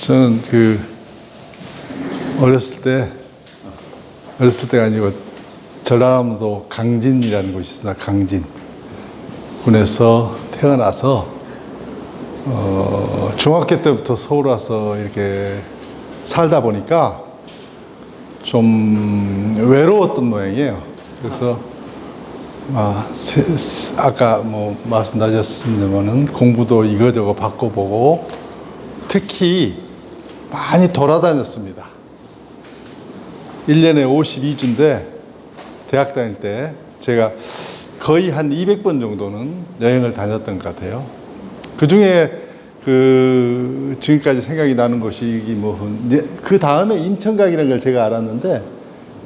저는 어렸을 때가 아니고 전라남도 강진이라는 곳이 있습니다. 강진. 군에서 태어나서 중학교 때부터 서울 와서 이렇게 살다 보니까 좀 외로웠던 모양이에요. 그래서 아까 뭐 말씀드렸습니다만은 공부도 이거저거 바꿔보고 특히 많이 돌아다녔습니다. 1년에 52주인데 대학 다닐 때 제가 거의 한 200번 정도는 여행을 다녔던 것 같아요. 그 중에 지금까지 생각이 나는 곳이 그 다음에 인천각이라는 걸 제가 알았는데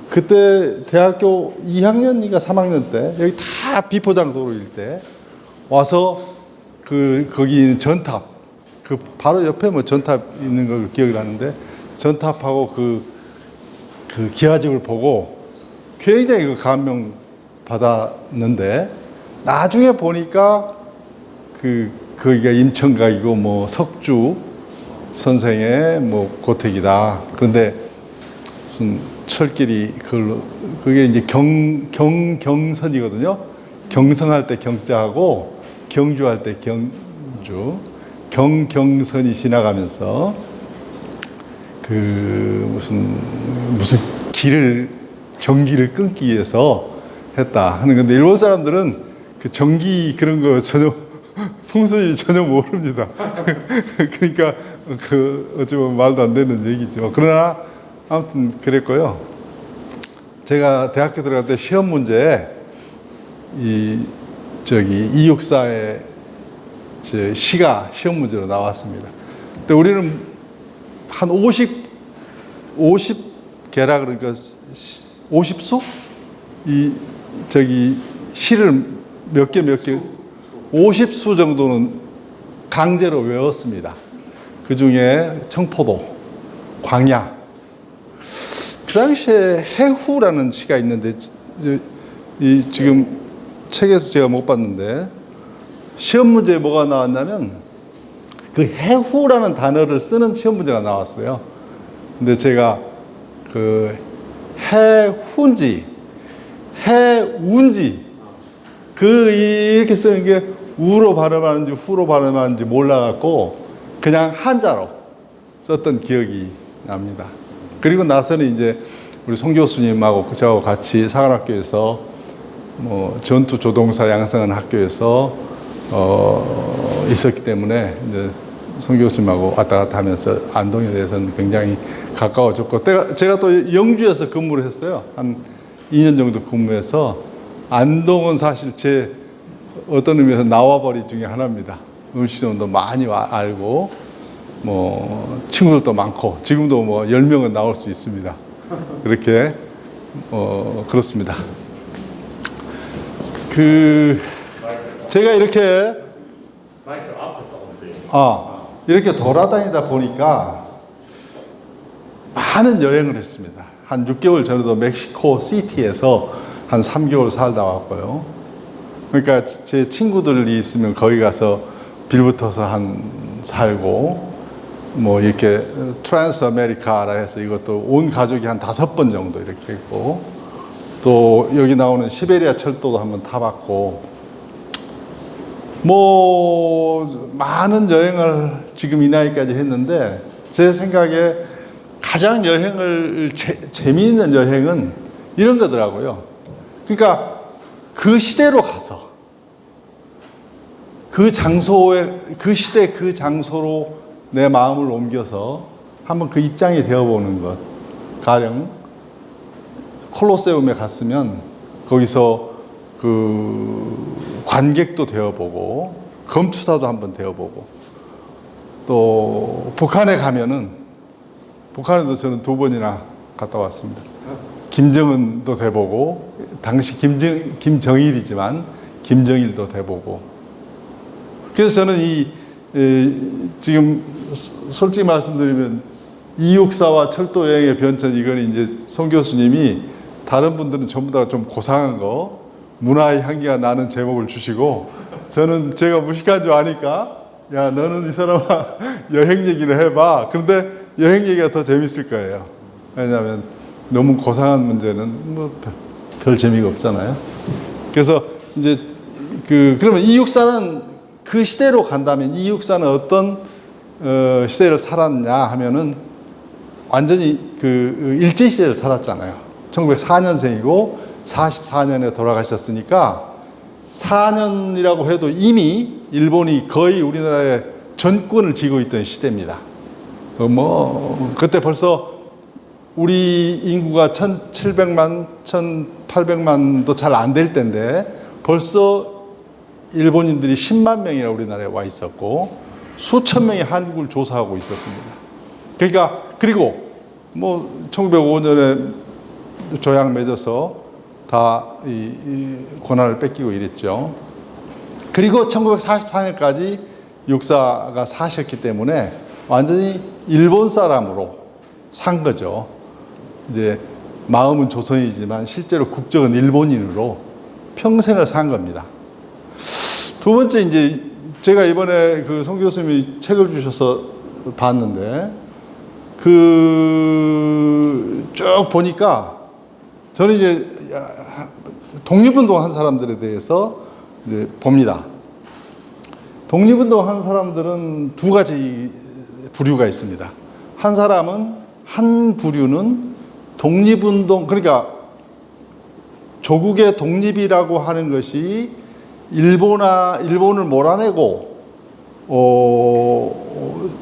그때 대학교 2학년인가 3학년 때 여기 다 비포장 도로일 때 와서 거기 있는 전탑 바로 옆에 뭐 전탑 있는 걸 기억을 하는데 전탑하고 그 기와집을 보고 굉장히 감명 받았는데 나중에 보니까 거기가 임천각이고 뭐 석주 선생의 뭐 고택이다. 그런데 무슨 철길이 그게 이제 경선이거든요. 경성할 때 경자하고 경주할 때 경주. 경선이 지나가면서 무슨 전기를 끊기 위해서 했다 하는 건데 일본 사람들은 그 전기 그런 거 전혀 풍선이 전혀 모릅니다. 그러니까 어쩌면 말도 안 되는 얘기죠. 그러나 아무튼 그랬고요. 제가 대학교 들어갈 때 시험 문제에 이육사의 시가 시험 문제로 나왔습니다. 근데 우리는 한 50개라 그러니까 50수? 시를 몇 개 50수 정도는 강제로 외웠습니다. 그 중에 청포도, 광야. 그 당시에 해후라는 시가 있는데, 지금 책에서 제가 못 봤는데, 시험 문제에 뭐가 나왔냐면, 그 해후라는 단어를 쓰는 시험 문제가 나왔어요. 근데 제가 해훈지, 해운지, 이렇게 쓰는 게 우로 발음하는지 후로 발음하는지 몰라갖고 그냥 한자로 썼던 기억이 납니다. 그리고 나서는 이제 우리 송 교수님하고 저하고 같이 사관학교에서 뭐 전투 조동사 양성한 학교에서 있었기 때문에 이제 송 교수님하고 왔다 갔다 하면서 안동에 대해서는 굉장히 가까워졌고 제가 또 영주에서 근무를 했어요. 한 2년 정도 근무해서 안동은 사실 제 어떤 의미에서 나와버리 중에 하나입니다. 음식점도 많이 알고 뭐 친구들도 많고 지금도 뭐 10명은 나올 수 있습니다. 그렇게 그렇습니다. 제가 이렇게 이렇게 돌아다니다 보니까 많은 여행을 했습니다. 한 6개월 전에도 멕시코 시티에서 한 3개월 살다 왔고요. 그러니까 제 친구들이 있으면 거기 가서 빌붙어서 살고 뭐 이렇게 트랜스 아메리카라 해서 이것도 온 가족이 한 5번 정도 이렇게 했고 또 여기 나오는 시베리아 철도도 한번 타봤고 뭐 많은 여행을 지금 이 나이까지 했는데 제 생각에 가장 재미있는 여행은 이런 거더라고요. 그러니까 그 시대로 가서 그 시대 그 장소로 내 마음을 옮겨서 한번 그 입장이 되어보는 것. 가령 콜로세움에 갔으면 거기서 관객도 되어보고 검투사도 한번 되어보고 또 북한에 가면은 북한에도 저는 2번이나 갔다 왔습니다. 김정은도 돼보고 당시 김정일이지만 김정일도 돼보고 그래서 저는 지금 솔직히 말씀드리면 이육사와 철도 여행의 변천 이건 이제 송 교수님이 다른 분들은 전부 다 좀 고상한 거 문화의 향기가 나는 제목을 주시고 저는 제가 무식한 줄 아니까 야, 너는 이 사람아 여행 얘기를 해봐. 그런데 여행 얘기가 더 재밌을 거예요. 왜냐하면 너무 고상한 문제는 뭐 별 재미가 없잖아요. 그래서 이제 그러면 이 육사는 그 시대로 간다면 이 육사는 어떤 시대를 살았냐 하면은 완전히 일제 시대를 살았잖아요. 1904년생이고 44년에 돌아가셨으니까 4년이라고 해도 이미 일본이 거의 우리나라의 전권을 쥐고 있던 시대입니다. 그때 벌써 우리 인구가 1,700만, 1,800만도 잘 안 될 때인데 벌써 일본인들이 10만 명이나 우리나라에 와 있었고 수천 명이 한국을 조사하고 있었습니다. 그러니까 그리고 1905년에 조약 맺어서 다 이 권한을 뺏기고 이랬죠. 그리고 1944년까지 육사가 사셨기 때문에 완전히 일본 사람으로 산 거죠. 이제 마음은 조선이지만 실제로 국적은 일본인으로 평생을 산 겁니다. 두 번째, 이제 제가 이번에 송 교수님이 책을 주셔서 봤는데 쭉 보니까 저는 이제 독립운동 한 사람들에 대해서 이제 봅니다. 독립운동 한 사람들은 두 가지 부류가 있습니다. 한 부류는 독립운동, 그러니까 조국의 독립이라고 하는 것이 일본을 몰아내고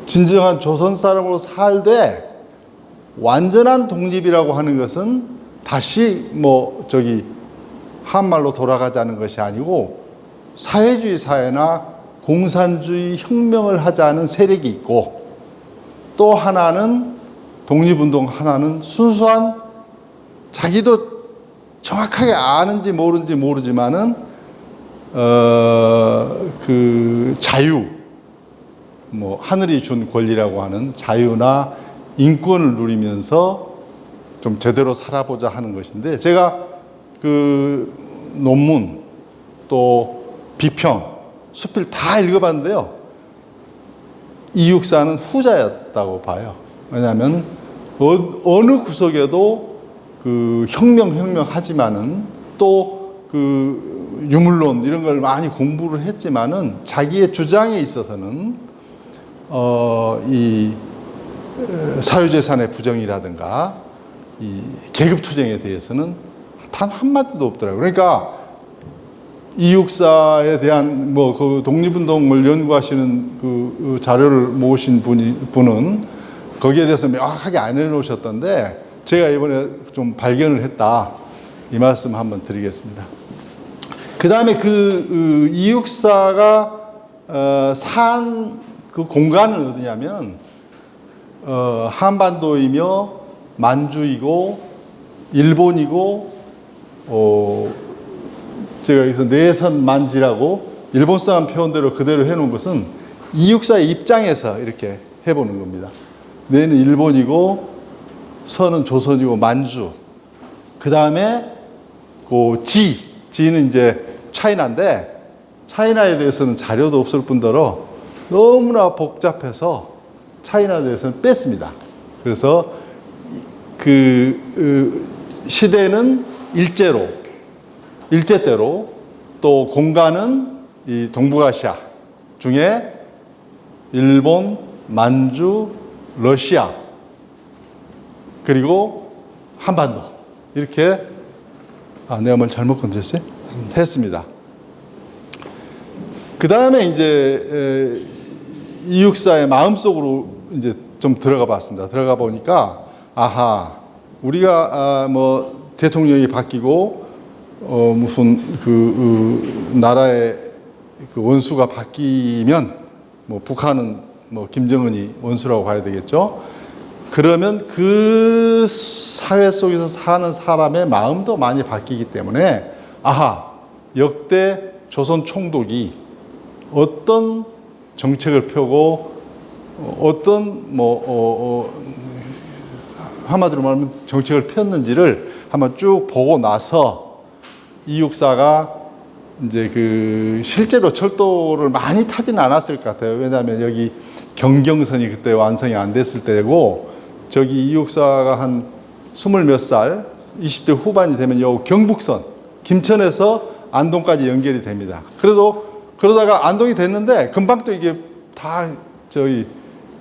진정한 조선 사람으로 살되 완전한 독립이라고 하는 것은 다시 한말로 돌아가자는 것이 아니고 사회주의 사회나 공산주의 혁명을 하자는 세력이 있고, 또 하나는 독립운동 하나는 순수한 자기도 정확하게 아는지 모르는지 모르지만은 자유, 하늘이 준 권리라고 하는 자유나 인권을 누리면서 좀 제대로 살아보자 하는 것인데, 제가 논문 또 비평 수필 다 읽어봤는데요, 이육사는 후자였다고 봐요. 왜냐하면 어느 구석에도 혁명 하지만은 또 유물론 이런 걸 많이 공부를 했지만은 자기의 주장에 있어서는 이 사유재산의 부정이라든가 이 계급투쟁에 대해서는 단 한마디도 없더라고요. 그러니까 이육사에 대한 독립운동을 연구하시는 자료를 모으신 분은 거기에 대해서 명확하게 안 해놓으셨던데, 제가 이번에 좀 발견을 했다, 이 말씀 한번 드리겠습니다. 그 다음에 이육사가 산 공간은 어디냐면 한반도이며 만주이고 일본이고, 제가 여기서 내선만지라고 일본 사람 표현대로 그대로 해놓은 것은 이육사의 입장에서 이렇게 해보는 겁니다. 내는 일본이고 선은 조선이고 만주, 그 다음에 지는 이제 차이나인데, 차이나에 대해서는 자료도 없을 뿐더러 너무나 복잡해서 차이나에 대해서는 뺐습니다. 그래서 시대는 일제대로, 또 공간은 이 동북아시아 중에 일본, 만주, 러시아, 그리고 한반도, 이렇게 내가 뭘 잘못 건졌어요? 했습니다. 그 다음에 이제 이육사의 마음속으로 이제 좀 들어가 봤습니다. 들어가 보니까 우리가 대통령이 바뀌고 무슨 나라의 원수가 바뀌면 북한은 김정은이 원수라고 봐야 되겠죠. 그러면 그 사회 속에서 사는 사람의 마음도 많이 바뀌기 때문에 역대 조선 총독이 어떤 정책을 펴고 어떤 한마디로 말하면 정책을 폈는지를 한번 쭉 보고 나서 이육사가 이제 그 실제로 철도를 많이 타지는 않았을 것 같아요. 왜냐하면 여기 경경선이 그때 완성이 안 됐을 때고, 저기 이육사가 한 20몇 살, 20대 후반이 되면 요 경북선, 김천에서 안동까지 연결이 됩니다. 그러다가 안동이 됐는데 금방 또 이게 다 저희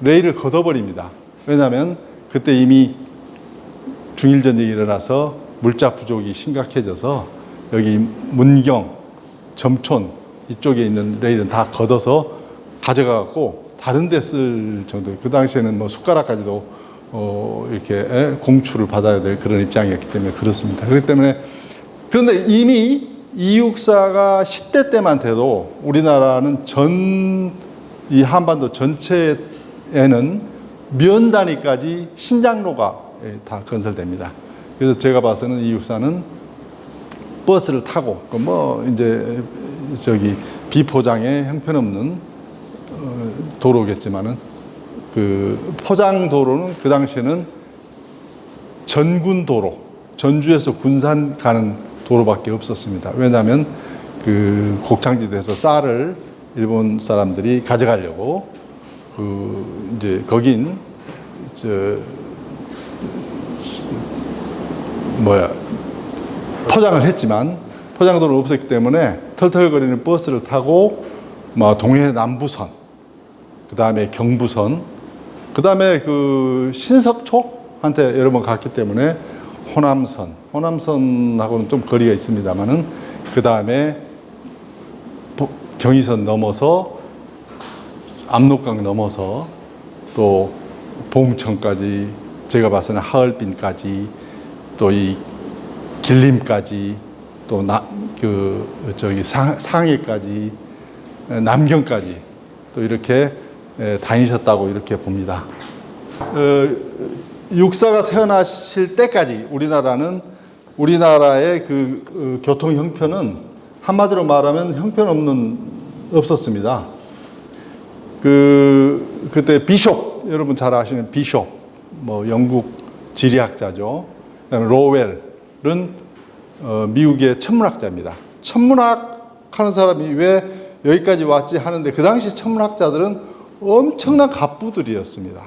레일을 걷어버립니다. 왜냐하면 그때 이미 중일전쟁이 일어나서 물자 부족이 심각해져서 여기 문경, 점촌 이쪽에 있는 레일은 다 걷어서 가져가고 다른 데 쓸 정도. 그 당시에는 뭐 숟가락까지도 이렇게 공출을 받아야 될 그런 입장이었기 때문에 그렇습니다. 그렇기 때문에, 그런데 이미 이육사가 10대 때만 돼도 우리나라는 이 한반도 전체에는 면 단위까지 신장로가 다 건설됩니다. 그래서 제가 봐서는 이육사는 버스를 타고, 이제 저기 비포장에 형편없는 도로겠지만은, 그 포장 도로는 그 당시에는 전군 도로, 전주에서 군산 가는 도로밖에 없었습니다. 왜냐하면 그 곡창지대에서 쌀을 일본 사람들이 가져가려고 이제 거긴 포장을 했지만 포장도로는 없었기 때문에 털털거리는 버스를 타고 동해 남부선, 그 다음에 경부선, 그 다음에 그 신석초한테 여러 번 갔기 때문에 호남선하고는 좀 거리가 있습니다만은, 그 다음에 경의선 넘어서 압록강 넘어서 또 봉천까지, 제가 봐서는 하얼빈까지, 또 이 길림까지, 또 상해까지, 남경까지 또 이렇게 다니셨다고 이렇게 봅니다. 육사가 태어나실 때까지 우리나라의 그 교통 형편은 한마디로 말하면 없었습니다. 그때 비숍, 여러분 잘 아시는 비숍, 영국 지리학자죠. 그다음에 로웰은 미국의 천문학자입니다. 천문학 하는 사람이 왜 여기까지 왔지 하는데, 그 당시 천문학자들은 엄청난 갑부들이었습니다.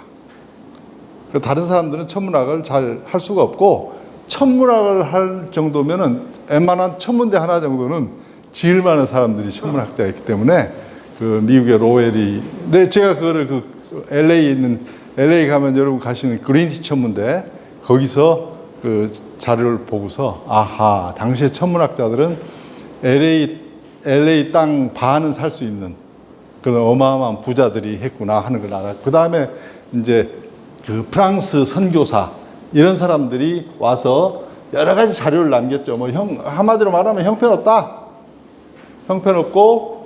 다른 사람들은 천문학을 잘 할 수가 없고, 천문학을 할 정도면은 웬만한 천문대 하나 정도는 지을 만한 사람들이 천문학자였기 때문에, 그 미국의 로웰이, 제가 그거를 LA 가면 여러분 가시는 그린위치 천문대, 거기서 그 자료를 보고서, 아하, 당시의 천문학자들은 LA 땅 반은 살 수 있는 그런 어마어마한 부자들이 했구나 하는 걸 알았고, 그 다음에 이제 그 프랑스 선교사, 이런 사람들이 와서 여러 가지 자료를 남겼죠. 한마디로 말하면 형편없다. 형편없고,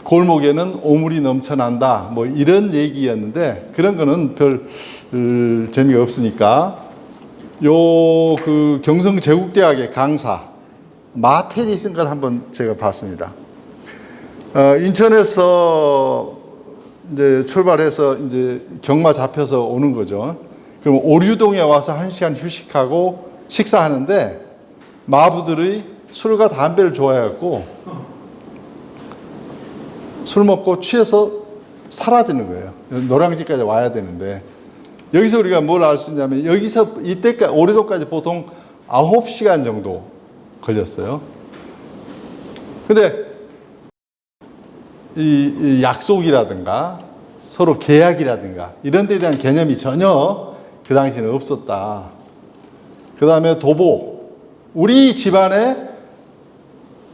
골목에는 오물이 넘쳐난다. 이런 얘기였는데, 그런 거는 별 재미가 없으니까, 그 경성제국대학의 강사, 마텔이 쓴 걸 한번 제가 봤습니다. 인천에서 이제 출발해서 이제 경마 잡혀서 오는 거죠. 그럼 오류동에 와서 1시간 휴식하고 식사하는데, 마부들이 술과 담배를 좋아해갖고 술 먹고 취해서 사라지는 거예요. 노량진까지 와야 되는데, 여기서 우리가 뭘 알 수 있냐면, 여기서 이때까지 오류동까지 보통 9시간 정도 걸렸어요. 근데 이 약속이라든가 서로 계약이라든가 이런 데에 대한 개념이 전혀 그 당시에는 없었다. 그 다음에 도보. 우리 집안에,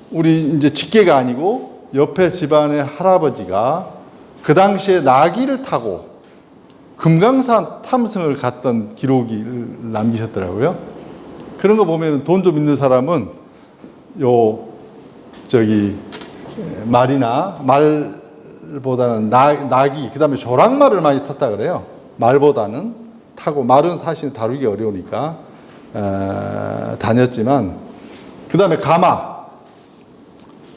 우리 이제 직계가 아니고 옆에 집안의 할아버지가 그 당시에 나귀를 타고 금강산 탐승을 갔던 기록을 남기셨더라고요. 그런 거 보면 돈 좀 있는 사람은 말보다는 나귀, 그 다음에 조랑말을 많이 탔다 그래요. 말보다는 타고, 말은 사실 다루기 어려우니까 다녔지만, 그 다음에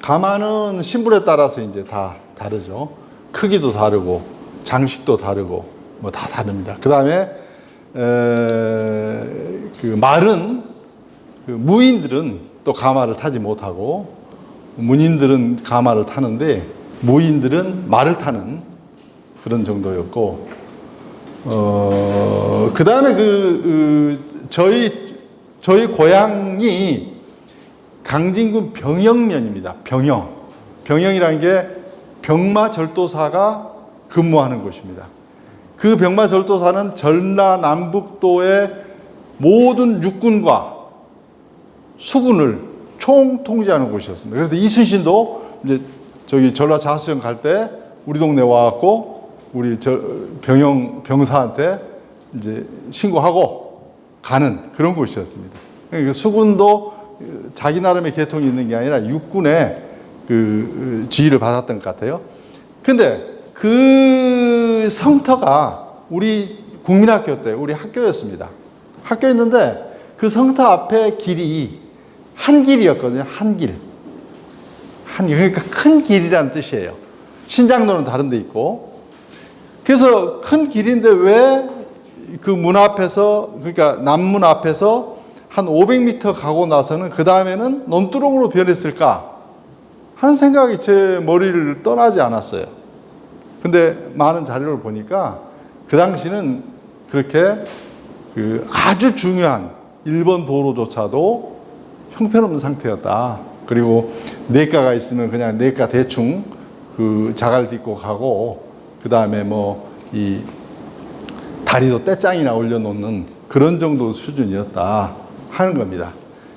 가마는 신분에 따라서 이제 다 다르죠. 크기도 다르고 장식도 다르고 다 다릅니다. 그 다음에 그 말은, 그 무인들은 또 가마를 타지 못하고, 문인들은 가마를 타는데 무인들은 말을 타는 그런 정도였고, 그 다음에 저희 고향이 강진군 병영면입니다. 병영이라는 게 병마절도사가 근무하는 곳입니다. 그 병마절도사는 전라남북도의 모든 육군과 수군을 총통제하는 곳이었습니다. 그래서 이순신도 이제 저기 전라 자수정 갈 때 우리 동네 와갖고 우리 병사한테 이제 신고하고 가는 그런 곳이었습니다. 그러니까 수군도 자기 나름의 계통이 있는 게 아니라 육군의 그 지휘를 받았던 것 같아요. 근데 그 성터가 우리 국민학교 때 우리 학교였습니다. 학교였는데 그 성터 앞에 길이 한 길이었거든요. 한 길. 그러니까 큰 길이라는 뜻이에요. 신장로는 다른 데 있고. 그래서 큰 길인데 왜 그 문 앞에서, 그러니까 남문 앞에서 한 500m 가고 나서는 그 다음에는 논두렁으로 변했을까 하는 생각이 제 머리를 떠나지 않았어요. 근데 많은 자료를 보니까 그 당시는 그렇게 그 아주 중요한 일본 도로조차도 형편없는 상태였다. 그리고 냇가가 있으면 그냥 냇가 대충 그 자갈 딛고 가고, 그 다음에 뭐 이 다리도 떼짱이나 올려놓는 그런 정도 수준이었다 하는 겁니다.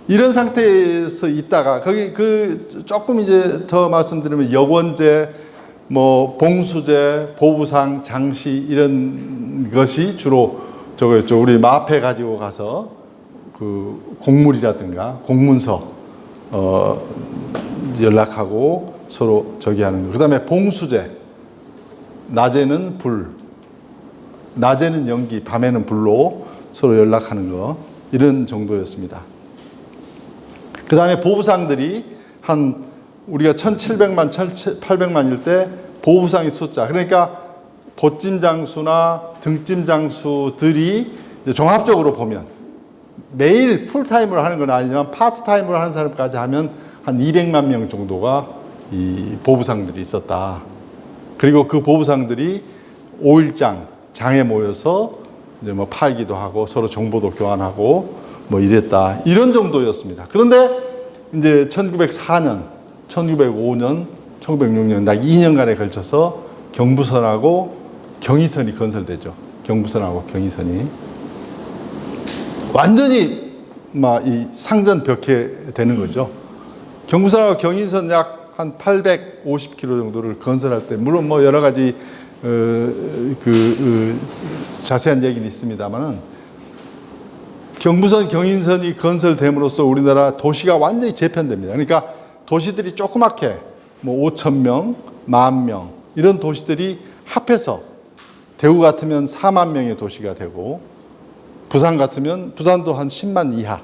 이런 상태에서 있다가 거기 그 조금 이제 더 말씀드리면 역원제, 뭐 봉수제, 보부상, 장시 이런 것이 주로 저거였죠. 우리 마패 가지고 가서 그 공물이라든가 공문서 연락하고 서로 저기 하는 거. 그다음에 봉수제. 낮에는 불, 낮에는 연기, 밤에는 불로 서로 연락하는 거. 이런 정도였습니다. 그 다음에 보부상들이 한 우리가 1700만, 1800만일 때 보부상의 숫자, 그러니까 보찜 장수나 등찜 장수들이 종합적으로 보면 매일 풀타임으로 하는 건 아니지만 파트타임으로 하는 사람까지 하면 한 200만 명 정도가 이 보부상들이 있었다. 그리고 그 보부상들이 5일장 장에 모여서 이제 뭐 팔기도 하고 서로 정보도 교환하고 뭐 이랬다. 이런 정도였습니다. 그런데 이제 1904년, 1905년, 1906년 딱 2년간에 걸쳐서 경부선하고 경의선이 건설되죠. 경부선하고 경의선이 완전히 막 이 상전벽해 되는 거죠. 경부선하고 경의선 약 한 850km 정도를 건설할 때, 물론 뭐 여러 가지 자세한 얘기는 있습니다만은 경부선, 경인선이 건설됨으로써 우리나라 도시가 완전히 재편됩니다. 그러니까 도시들이 조그맣게 뭐 5,000명, 10,000명 이런 도시들이 합해서 대구 같으면 4만 명의 도시가 되고, 부산 같으면 부산도 한 10만 이하.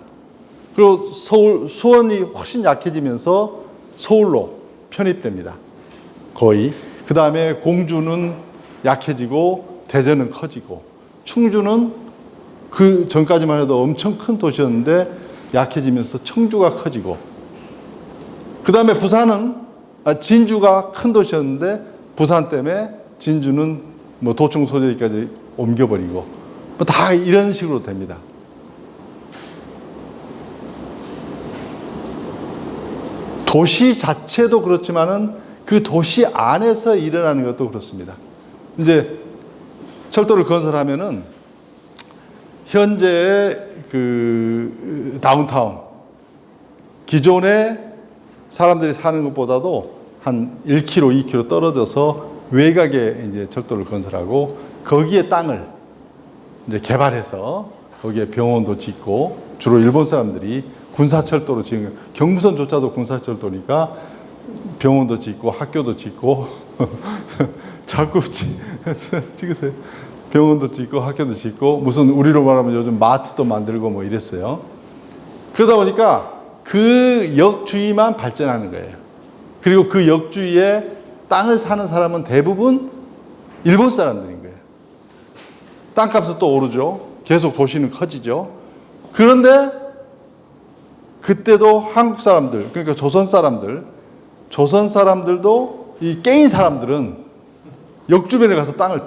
그리고 수원이 훨씬 약해지면서 서울로 편입됩니다. 거의. 그 다음에 공주는 약해지고 대전은 커지고, 충주는 그 전까지만 해도 엄청 큰 도시였는데 약해지면서 청주가 커지고, 그 다음에 진주가 큰 도시였는데 부산 때문에 진주는 뭐 도청 소재지까지 옮겨버리고, 뭐 다 이런 식으로 됩니다. 도시 자체도 그렇지만은 그 도시 안에서 일어나는 것도 그렇습니다. 이제 철도를 건설하면은 현재의 그 다운타운, 기존에 사람들이 사는 것보다도 한 1km, 2km 떨어져서 외곽에 이제 철도를 건설하고, 거기에 땅을 이제 개발해서 거기에 병원도 짓고, 주로 일본 사람들이 군사철도로 지은, 경부선조차도 군사철도니까 병원도 짓고 학교도 짓고 자꾸 찍으세요. 병원도 짓고 학교도 짓고, 무슨 우리로 말하면 요즘 마트도 만들고 뭐 이랬어요. 그러다 보니까 그 역 주위만 발전하는 거예요. 그리고 그 역 주위에 땅을 사는 사람은 대부분 일본 사람들인 거예요. 땅값은 또 오르죠. 계속 도시는 커지죠. 그런데 그때도 한국 사람들, 그러니까 조선 사람들도 이 깨인 사람들은 역주변에 가서 땅을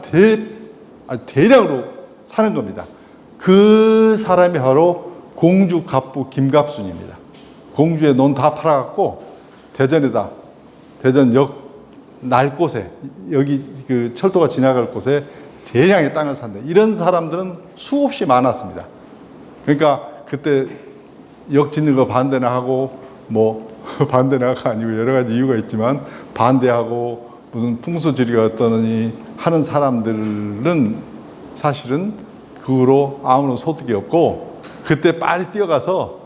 대량으로 사는 겁니다. 그 사람이 바로 공주 갑부 김갑순입니다. 공주의 논 다 팔아갖고 대전 역 날 곳에, 여기 그 철도가 지나갈 곳에 대량의 땅을 산다. 이런 사람들은 수없이 많았습니다. 그러니까 그때 역 짓는 거 반대나 하고, 뭐 반대나가 아니고 여러 가지 이유가 있지만 반대하고 무슨 풍수지리가 어떠니 하는 사람들은 사실은 그거로 아무런 소득이 없고, 그때 빨리 뛰어가서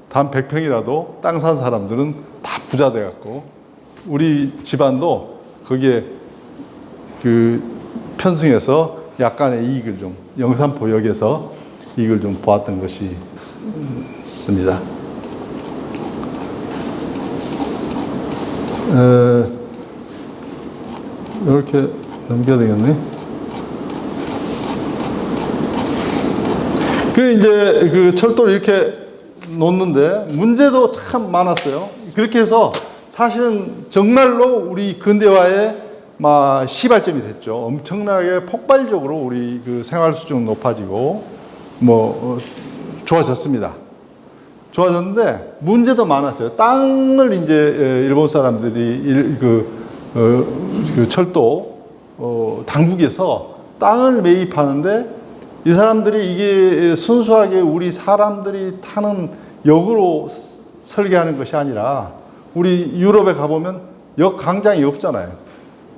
단 100평이라도 땅 산 사람들은 다 부자 돼갖고, 우리 집안도 거기에 그 편승해서 약간의 이익을 좀, 영산포역에서 이익을 좀 보았던 것이 있습니다. 이렇게 넘겨야 되겠네. 이제 그 철도를 이렇게 놓는데 문제도 참 많았어요. 그렇게 해서 사실은 정말로 우리 근대화의 시발점이 됐죠. 엄청나게 폭발적으로 우리 그 생활 수준은 높아지고 좋아졌습니다. 좋아졌는데 문제도 많았어요. 땅을 이제 일본 사람들이 그 철도 당국에서 땅을 매입하는데, 이 사람들이 이게 순수하게 우리 사람들이 타는 역으로 설계하는 것이 아니라, 우리 유럽에 가보면 역 광장이 없잖아요.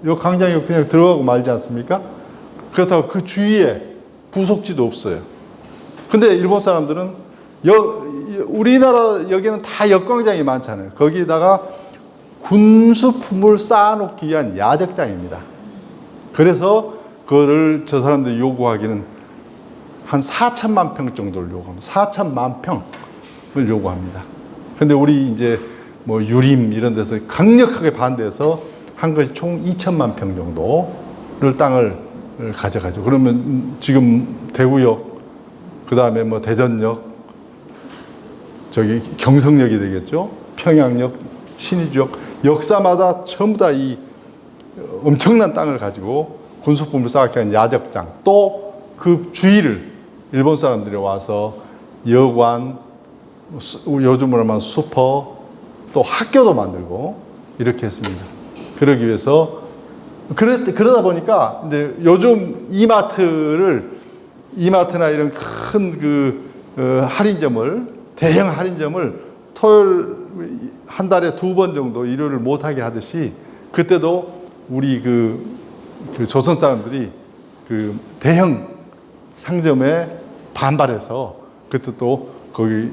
역 광장이 그냥 들어가고 말지 않습니까? 그렇다고 그 주위에 부속지도 없어요. 근데 일본 사람들은 우리나라 역에는 다 역광장이 많잖아요. 거기다가 군수품을 쌓아놓기 위한 야적장입니다. 그래서 그거를 저 사람들이 요구하기는 한 4천만 평 정도를 요구합니다. 4천만 평을 요구합니다. 근데 우리 이제 유림 이런 데서 강력하게 반대해서 한 것이 총 2천만 평 정도를 땅을 가져가죠. 그러면 지금 대구역, 그 다음에 대전역, 저기 경성역이 되겠죠. 평양역, 신의주역, 역사마다 전부 다 이 엄청난 땅을 가지고 군수품을 쌓게 한 야적장, 또 그 주위를 일본 사람들이 와서 여관, 요즘으로 말하면 슈퍼, 또 학교도 만들고 이렇게 했습니다. 그러기 위해서 그러다 보니까 이제 요즘 이마트나 이런 큰 할인점을, 대형 할인점을 토요일 한 달에 2번 정도 일요일을 못하게 하듯이, 그때도 우리 그 조선 사람들이 그 대형 상점에 반발해서 그때 또 거기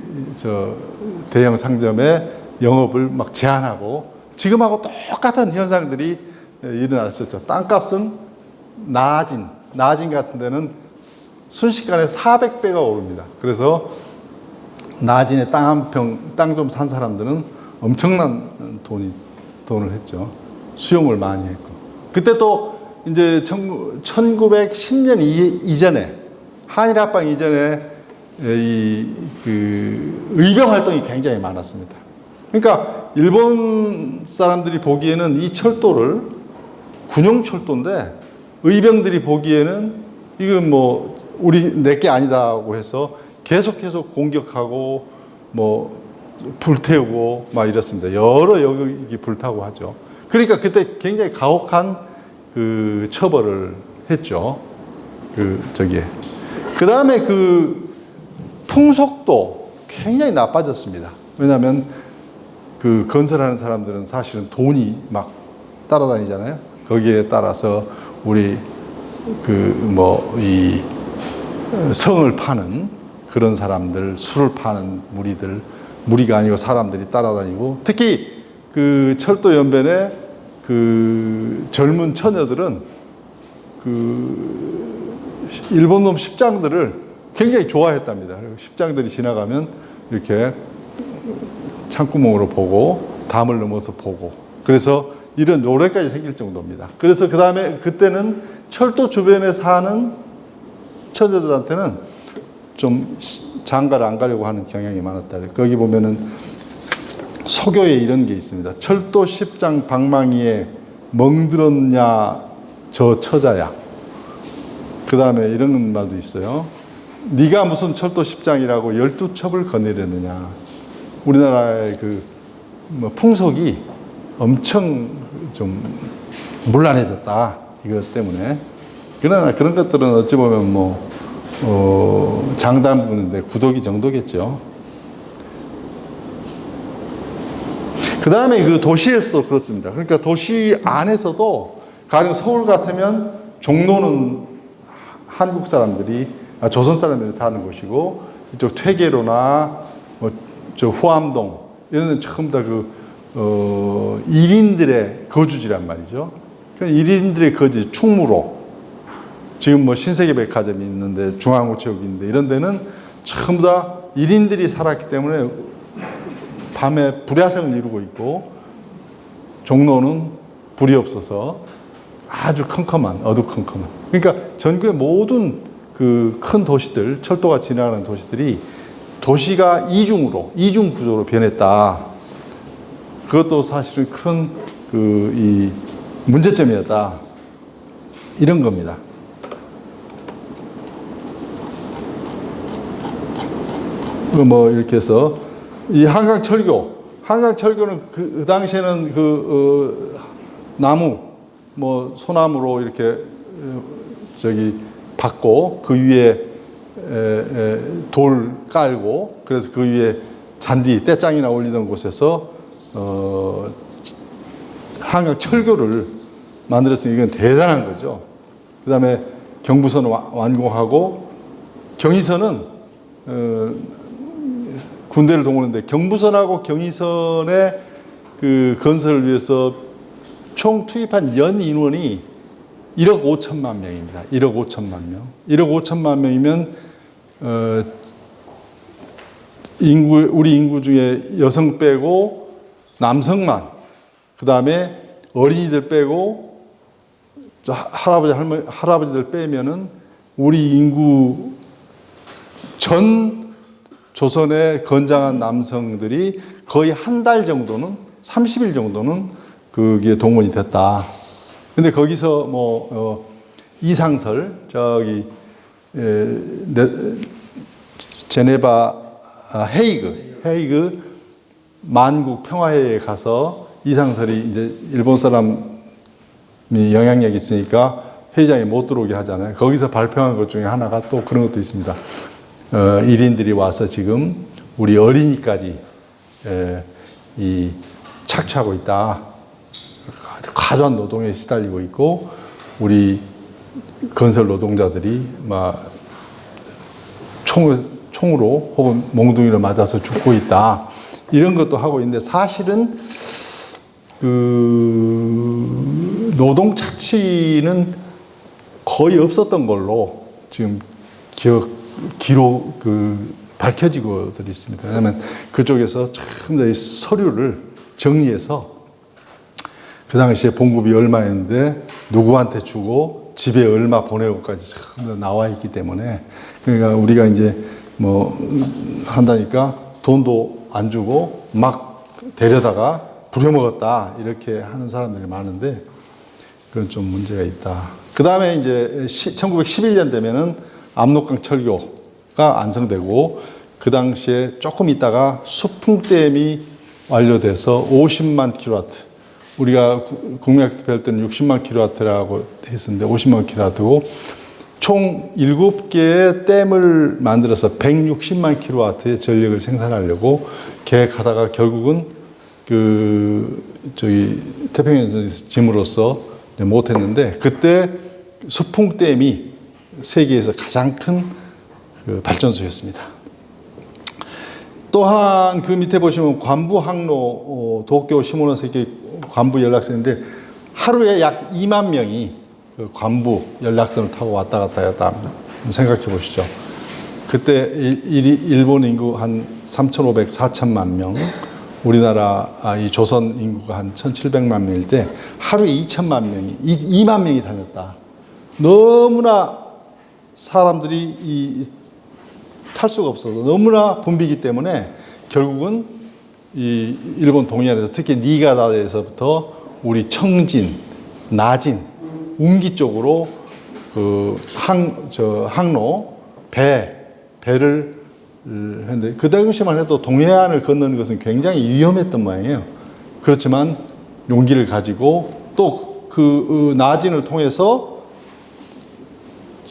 대형 상점의 영업을 제한하고, 지금하고 똑같은 현상들이 일어났었죠. 땅값은 나진 같은 데는 순식간에 400배가 오릅니다. 그래서 나진에 땅 좀 산 사람들은 엄청난 돈을 했죠. 수용을 많이 했고. 그때 또 이제 1910년 이전에, 한일합방 이전에 의병 활동이 굉장히 많았습니다. 그러니까 일본 사람들이 보기에는 이 철도를 군용철도인데, 의병들이 보기에는 이건 우리 내게 아니다고 해서 계속해서 공격하고 불태우고 이랬습니다. 여러 역이 불타고 하죠. 그러니까 그때 굉장히 가혹한 그 처벌을 했죠. 그 다음에 풍속도 굉장히 나빠졌습니다. 왜냐하면 건설하는 사람들은 사실은 돈이 따라다니잖아요. 거기에 따라서 우리 이 성을 파는 그런 사람들, 술을 파는 무리가 아니고 사람들이 따라다니고, 특히 철도 연변에 젊은 처녀들은 일본 놈 십장들을 굉장히 좋아했답니다. 그리고 십장들이 지나가면 이렇게 창구멍으로 보고, 담을 넘어서 보고, 그래서 이런 노래까지 생길 정도입니다. 그래서 그 다음에 그때는 철도 주변에 사는 처녀들한테는 좀 장가를 안 가려고 하는 경향이 많았다. 거기 보면은 소교에 이런 게 있습니다. 철도 십장 방망이에 멍들었냐 저 처자야. 그 다음에 이런 말도 있어요. 네가 무슨 철도 십장이라고 12첩을 거느리느냐. 우리나라의 풍속이 엄청 좀 문란해졌다. 이것 때문에. 그러나 그런 것들은 어찌 보면 장단부인데 구더기 정도겠죠. 그 다음에 그 도시에서도 그렇습니다. 그러니까 도시 안에서도 가령 서울 같으면 종로는 한국 사람들이, 조선 사람들이 사는 곳이고, 이쪽 퇴계로나 저 후암동 이런 데는 전부 다 1인들의 거주지란 말이죠. 그러니까 1인들의 거주지, 충무로. 지금 신세계백화점이 있는데, 중앙우체국이 있는데, 이런 데는 전부 다 1인들이 살았기 때문에 밤에 불야성을 이루고 있고, 종로는 불이 없어서 아주 컴컴한, 어두컴컴한. 그러니까 전국의 모든 큰 도시들, 철도가 지나가는 도시들이 도시가 이중 구조로 변했다. 그것도 사실은 큰 이 문제점이었다. 이런 겁니다. 이렇게 해서 이 한강철교는 그 당시에는 나무, 소나무로 이렇게 받고 그 위에 돌 깔고, 그래서 그 위에 잔디, 떼짱이나 올리던 곳에서 한강철교를 만들었으니 이건 대단한 거죠. 그 다음에 경부선 완공하고, 경의선은 군대를 동원했는데, 경부선하고 경의선의 건설을 위해서 총 투입한 연 인원이 1억 5천만 명입니다. 1억 5천만 명. 1억 5천만 명이면 우리 인구 중에 여성 빼고 남성만, 그 다음에 어린이들 빼고 할아버지들 빼면은 우리 인구 전 조선의 건장한 남성들이 거의 한 달 정도는, 30일 정도는 그게 동원이 됐다. 근데 거기서 이상설, 제네바, 헤이그 만국 평화회의에 가서 이상설이 이제 일본 사람이 영향력이 있으니까 회의장에 못 들어오게 하잖아요. 거기서 발표한 것 중에 하나가 또 그런 것도 있습니다. 1인들이 와서 지금 우리 어린이까지 착취하고 있다. 과도한 노동에 시달리고 있고, 우리 건설 노동자들이 총으로 혹은 몽둥이로 맞아서 죽고 있다. 이런 것도 하고 있는데, 사실은 노동 착취는 거의 없었던 걸로 지금 기록 밝혀지고 있습니다. 왜냐하면 그쪽에서 전부 다 서류를 정리해서 그 당시에 봉급이 얼마였는데 누구한테 주고 집에 얼마 보내고까지 전부 다 나와 있기 때문에, 그러니까 우리가 이제 한다니까 돈도 안 주고 막 데려다가 부려먹었다 이렇게 하는 사람들이 많은데, 그건 좀 문제가 있다. 그 다음에 이제 1911년 되면은 압록강 철교가 완성되고, 그 당시에 조금 있다가 수풍댐이 완료돼서 50만 킬로와트, 우리가 국민학교 배울 때는 60만 킬로와트라고 했었는데 50만 킬로와트고, 총 7개의 댐을 만들어서 160만 킬로와트의 전력을 생산하려고 계획하다가 결국은 태평양전에서 짐으로써 못했는데, 그때 수풍댐이 세계에서 가장 큰 발전소였습니다. 또한 그 밑에 보시면 관부 항로, 도쿄 시모노세키 관부 연락선인데, 하루에 약 2만 명이 관부 연락선을 타고 왔다 갔다 했다 합니다. 생각해 보시죠. 그때 일본 인구 한 3,500, 4천만 명, 우리나라 이 조선 인구가 한 1,700만 명일 때 하루에 2만 명이 다녔다. 너무나 사람들이 탈 수가 없어서 너무나 붐비기 때문에 결국은 이 일본 동해안에서 특히 니가다에서부터 우리 청진, 나진, 운기 쪽으로 그 항로 배를 했는데 그 당시만 해도 동해안을 건너는 것은 굉장히 위험했던 모양이에요. 그렇지만 용기를 가지고 또 그 나진을 통해서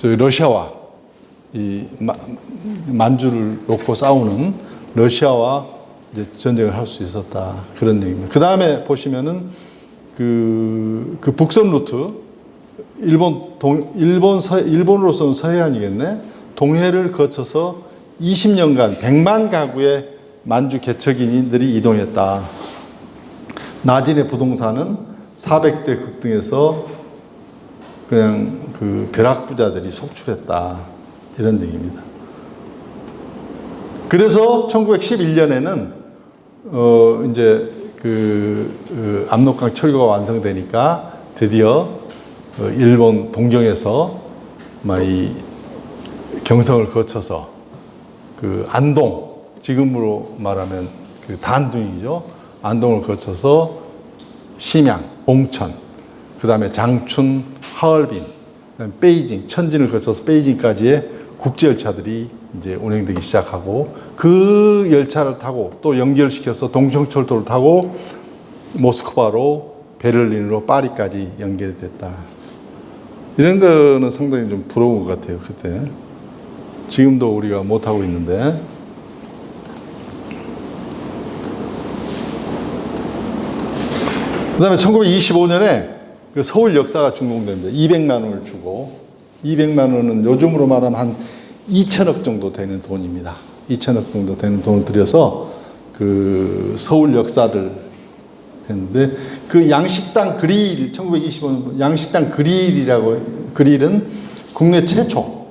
러시아와 이 만주를 놓고 싸우는 러시아와 이제 전쟁을 할 수 있었다. 그런 얘기입니다. 그 다음에 보시면은 그 북선 루트 일본으로서는 서해안이겠네. 동해를 거쳐서 20년간 100만 가구의 만주 개척인들이 이동했다. 나진의 부동산은 400대 급등해서 그냥 그 벼락부자들이 속출했다. 이런 얘기입니다. 그래서 1911년에는 이제 압록강 철교가 완성되니까 드디어 일본 동경에서 이 경성을 거쳐서 그 안동, 지금으로 말하면 그 단둥이죠. 안동을 거쳐서 심양, 봉천, 그 다음에 장춘, 하얼빈, 베이징, 천진을 거쳐서 베이징까지의 국제열차들이 이제 운행되기 시작하고 그 열차를 타고 또 연결시켜서 동청철도를 타고 모스크바로 베를린으로 파리까지 연결됐다. 이런 거는 상당히 좀 부러운 것 같아요. 그때. 지금도 우리가 못하고 있는데. 그 다음에 1925년에 그 서울 역사가 준공됩니다. 200만 원을 주고 200만 원은 요즘으로 말하면 한 2천억 정도 되는 돈입니다. 2천억 정도 되는 돈을 들여서 그 서울 역사를 했는데 그 양식당 그릴 1925년 양식당 그릴은 국내 최초.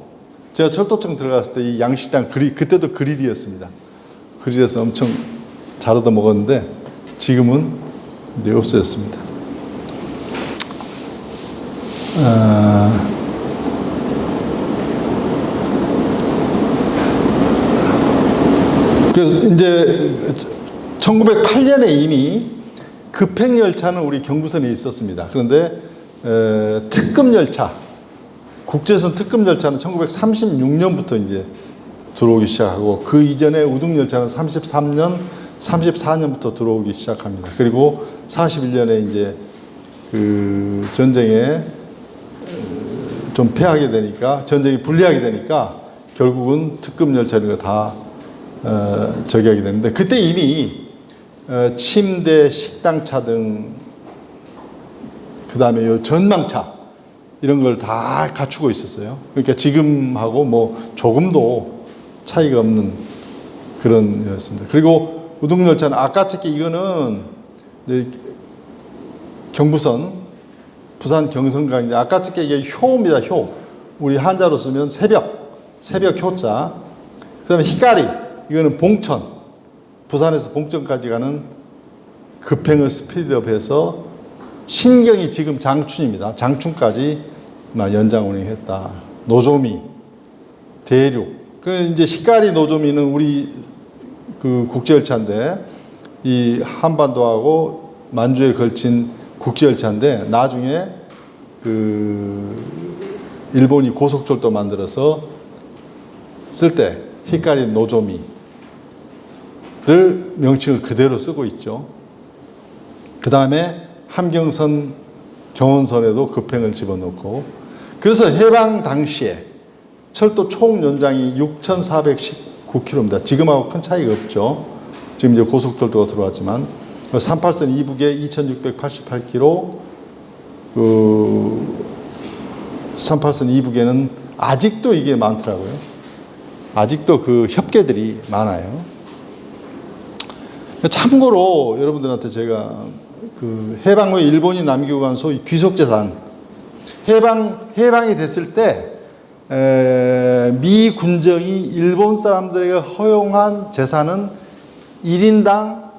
제가 철도청 들어갔을 때 이 양식당 그릴 그때도 그릴이었습니다. 그릴에서 엄청 잘 얻어 먹었는데 지금은 이제 없어졌습니다. 그래서 이제 1908년에 이미 급행열차는 우리 경부선에 있었습니다. 그런데 특급열차, 국제선 특급열차는 1936년부터 이제 들어오기 시작하고 그 이전에 우등열차는 34년부터 들어오기 시작합니다. 그리고 41년에 이제 그 전쟁에 좀 패하게 되니까 전쟁이 불리하게 되니까 결국은 특급열차 이런 거 다 저기하게 되는데 그때 이미 침대, 식당차 등 그 다음에 요 전망차 이런 걸 다 갖추고 있었어요. 그러니까 지금하고 뭐 조금도 차이가 없는 그런 였습니다. 그리고 우등열차는 아까 특히 이거는 경부선 부산 경성강인데 아까 특히 이게 효입니다. 효. 우리 한자로 쓰면 새벽 효자. 그 다음에 히카리. 이거는 봉천. 부산에서 봉천까지 가는 급행을 스피드업해서 신경이 지금 장춘입니다. 장춘까지 연장 운행했다. 노조미, 대륙. 그 이제 히카리 노조미는 우리 그 국제열차인데 이 한반도하고 만주에 걸친 국제열차인데 나중에 그 일본이 고속철도 만들어서 쓸 때 히카리 노조미를 명칭을 그대로 쓰고 있죠. 그 다음에 함경선, 경원선에도 급행을 집어넣고 그래서 해방 당시에 철도 총 연장이 6,419km입니다. 지금하고 큰 차이가 없죠. 지금 이제 고속철도가 들어왔지만 38선 이북에 2,688km, 그 38선 이북에는 아직도 이게 많더라고요. 아직도 그 협계들이 많아요. 참고로 여러분들한테 제가 그 해방 후에 일본이 남기고 간 소위 귀속재산 해방이 됐을 때 미 군정이 일본 사람들에게 허용한 재산은 1인당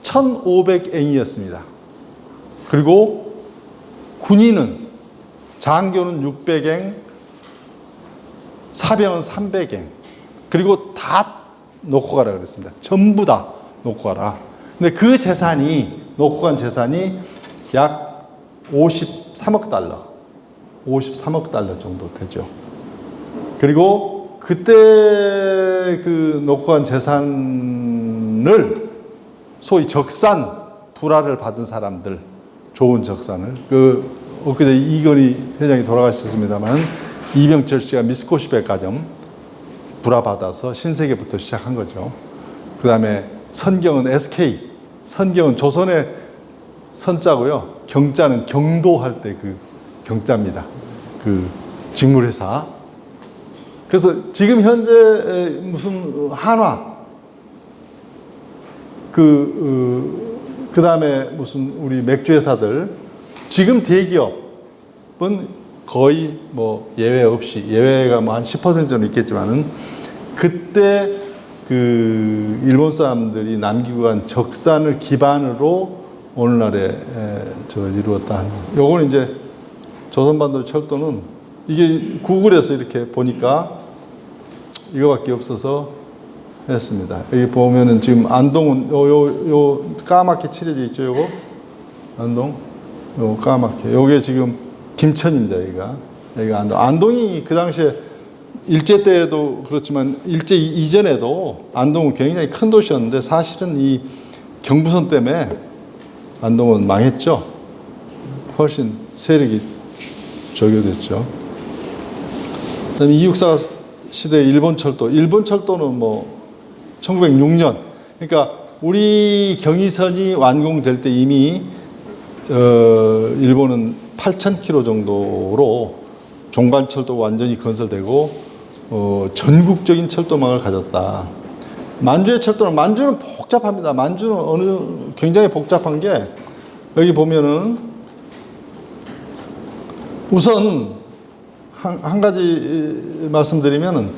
1,500엔이었습니다. 그리고 군인은 장교는 600엔, 사병은 300엔. 그리고 다 놓고 가라 그랬습니다. 전부 다 놓고 가라. 근데 그 재산이, 놓고 간 재산이 약 53억 달러. 53억 달러 정도 되죠. 그리고 그때 그 놓고 간 재산을 소위 적산 불화를 받은 사람들, 좋은 적산을, 엊그제 이건희 회장이 돌아가셨습니다만, 이병철 씨가 미쓰코시 백화점 불화받아서 신세계부터 시작한 거죠. 그 다음에 선경은 SK, 선경은 조선의 선자고요. 경자는 경도할 때 그 경자입니다. 그 직물회사. 그래서 지금 현재 무슨 한화, 그 다음에 무슨 우리 맥주회사들, 지금 대기업은 거의 뭐 예외 없이, 예외가 뭐 한 10% 정도 있겠지만은, 그때 그 일본 사람들이 남기고 간 적산을 기반으로 오늘날에 이루었다. 요거는 이제 조선반도 철도는, 이게 구글에서 이렇게 보니까 이거밖에 없어서 했습니다. 여기 보면은 지금 안동은 요 까맣게 칠해져 있죠, 요거? 안동? 요 까맣게. 요게 지금 김천입니다, 여기가 안동. 안동이 그 당시에 일제 때도 그렇지만 일제 이전에도 안동은 굉장히 큰 도시였는데, 사실은 이 경부선 때문에 안동은 망했죠. 훨씬 세력이 저교됐죠. 그다음에 이육사 시대 일본 철도. 일본 철도는 뭐 1906년. 그러니까 우리 경의선이 완공될 때 이미 일본은 8,000km 정도로 종간철도가 완전히 건설되고 전국적인 철도망을 가졌다. 만주의 철도는, 만주는 복잡합니다. 만주는 굉장히 복잡한 게, 여기 보면은 우선 한 가지 말씀드리면은,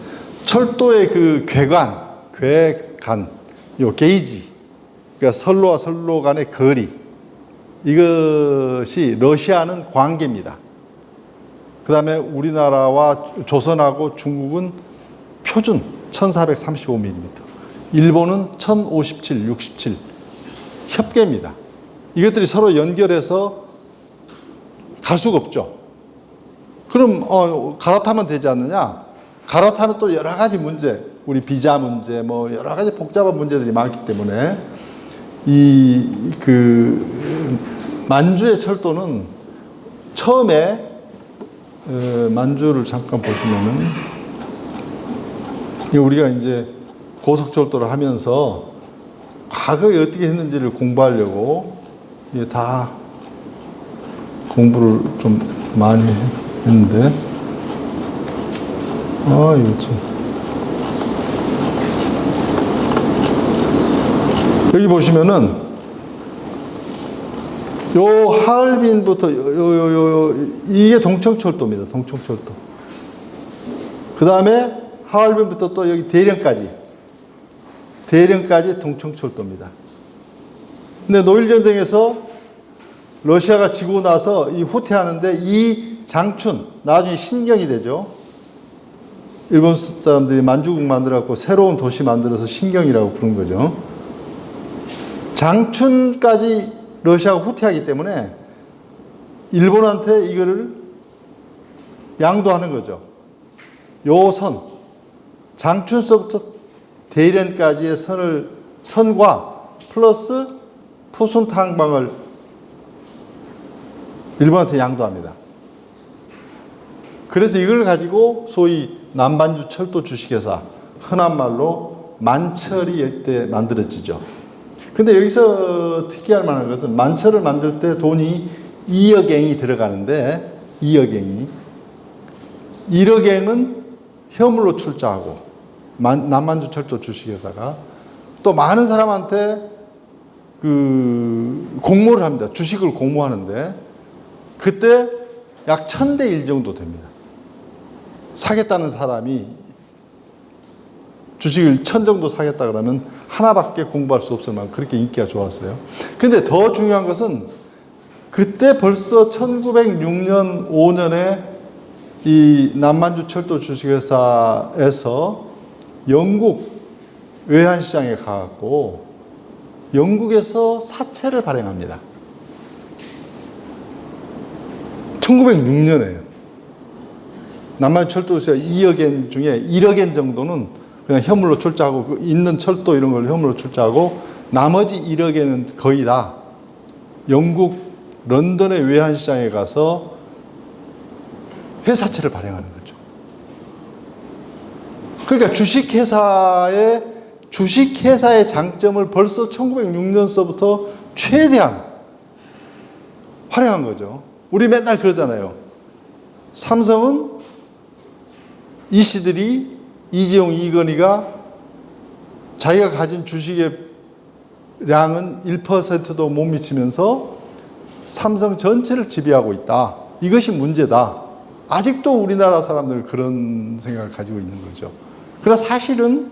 철도의 그 괴간, 요 게이지, 그러니까 선로와 선로 간의 거리, 이것이 러시아는 광계입니다. 그 다음에 우리나라와 조선하고 중국은 표준 1435mm, 일본은 1057, 67, 협계입니다. 이것들이 서로 연결해서 갈 수가 없죠. 그럼 갈아타면 되지 않느냐? 갈아타면 또 여러 가지 문제, 우리 비자 문제, 뭐 여러 가지 복잡한 문제들이 많기 때문에, 만주의 철도는 처음에, 만주를 잠깐 보시면은, 우리가 이제 고속철도를 하면서 과거에 어떻게 했는지를 공부하려고 이게 다 공부를 좀 많이 했는데, 이거 참. 여기 보시면은, 요 하얼빈부터 이게 동청철도입니다. 동청철도. 그 다음에 하얼빈부터 또 여기 대령까지 동청철도입니다. 근데 노일전쟁에서 러시아가 지고 나서 이 후퇴하는데, 이 장춘, 나중에 신경이 되죠. 일본 사람들이 만주국 만들어갖고 새로운 도시 만들어서 신경이라고 부른 거죠. 장춘까지 러시아가 후퇴하기 때문에 일본한테 이거를 양도하는 거죠. 요 선, 장춘서부터 대련까지의 선과 플러스 푸순 탕방을 일본한테 양도합니다. 그래서 이걸 가지고 소위 남반주 철도 주식회사, 흔한 말로 만철이 이때 만들어지죠. 근데 여기서 특이할 만한 것은, 만철을 만들 때 돈이 2억엔이 들어가는데, 2억엔이 1억엔은 현물로 출자하고, 남만주 철도 주식에다가 또 많은 사람한테 공모를 합니다. 주식을 공모하는데, 그때 약 1000대 1 정도 됩니다. 사겠다는 사람이 주식을 1000 정도 사겠다 그러면 하나밖에 공부할 수 없을 만큼 그렇게 인기가 좋았어요. 근데 더 중요한 것은, 그때 벌써 1906년, 5년에 이 남만주 철도 주식회사에서 영국 외환시장에 가갖고 영국에서 사채를 발행합니다. 1906년에요. 남한 철도시가 2억 엔 중에 1억 엔 정도는 그냥 현물로 출자하고 그 있는 철도 이런 걸 현물로 출자하고 나머지 1억 엔은 거의 다 영국 런던의 외환시장에 가서 회사채를 발행하는 거죠. 그러니까 주식회사의 장점을 벌써 1906년서부터 최대한 활용한 거죠. 우리 맨날 그러잖아요. 삼성은 이씨들이 이재용, 이건희가 자기가 가진 주식의 량은 1%도 못 미치면서 삼성 전체를 지배하고 있다. 이것이 문제다. 아직도 우리나라 사람들은 그런 생각을 가지고 있는 거죠. 그러나 사실은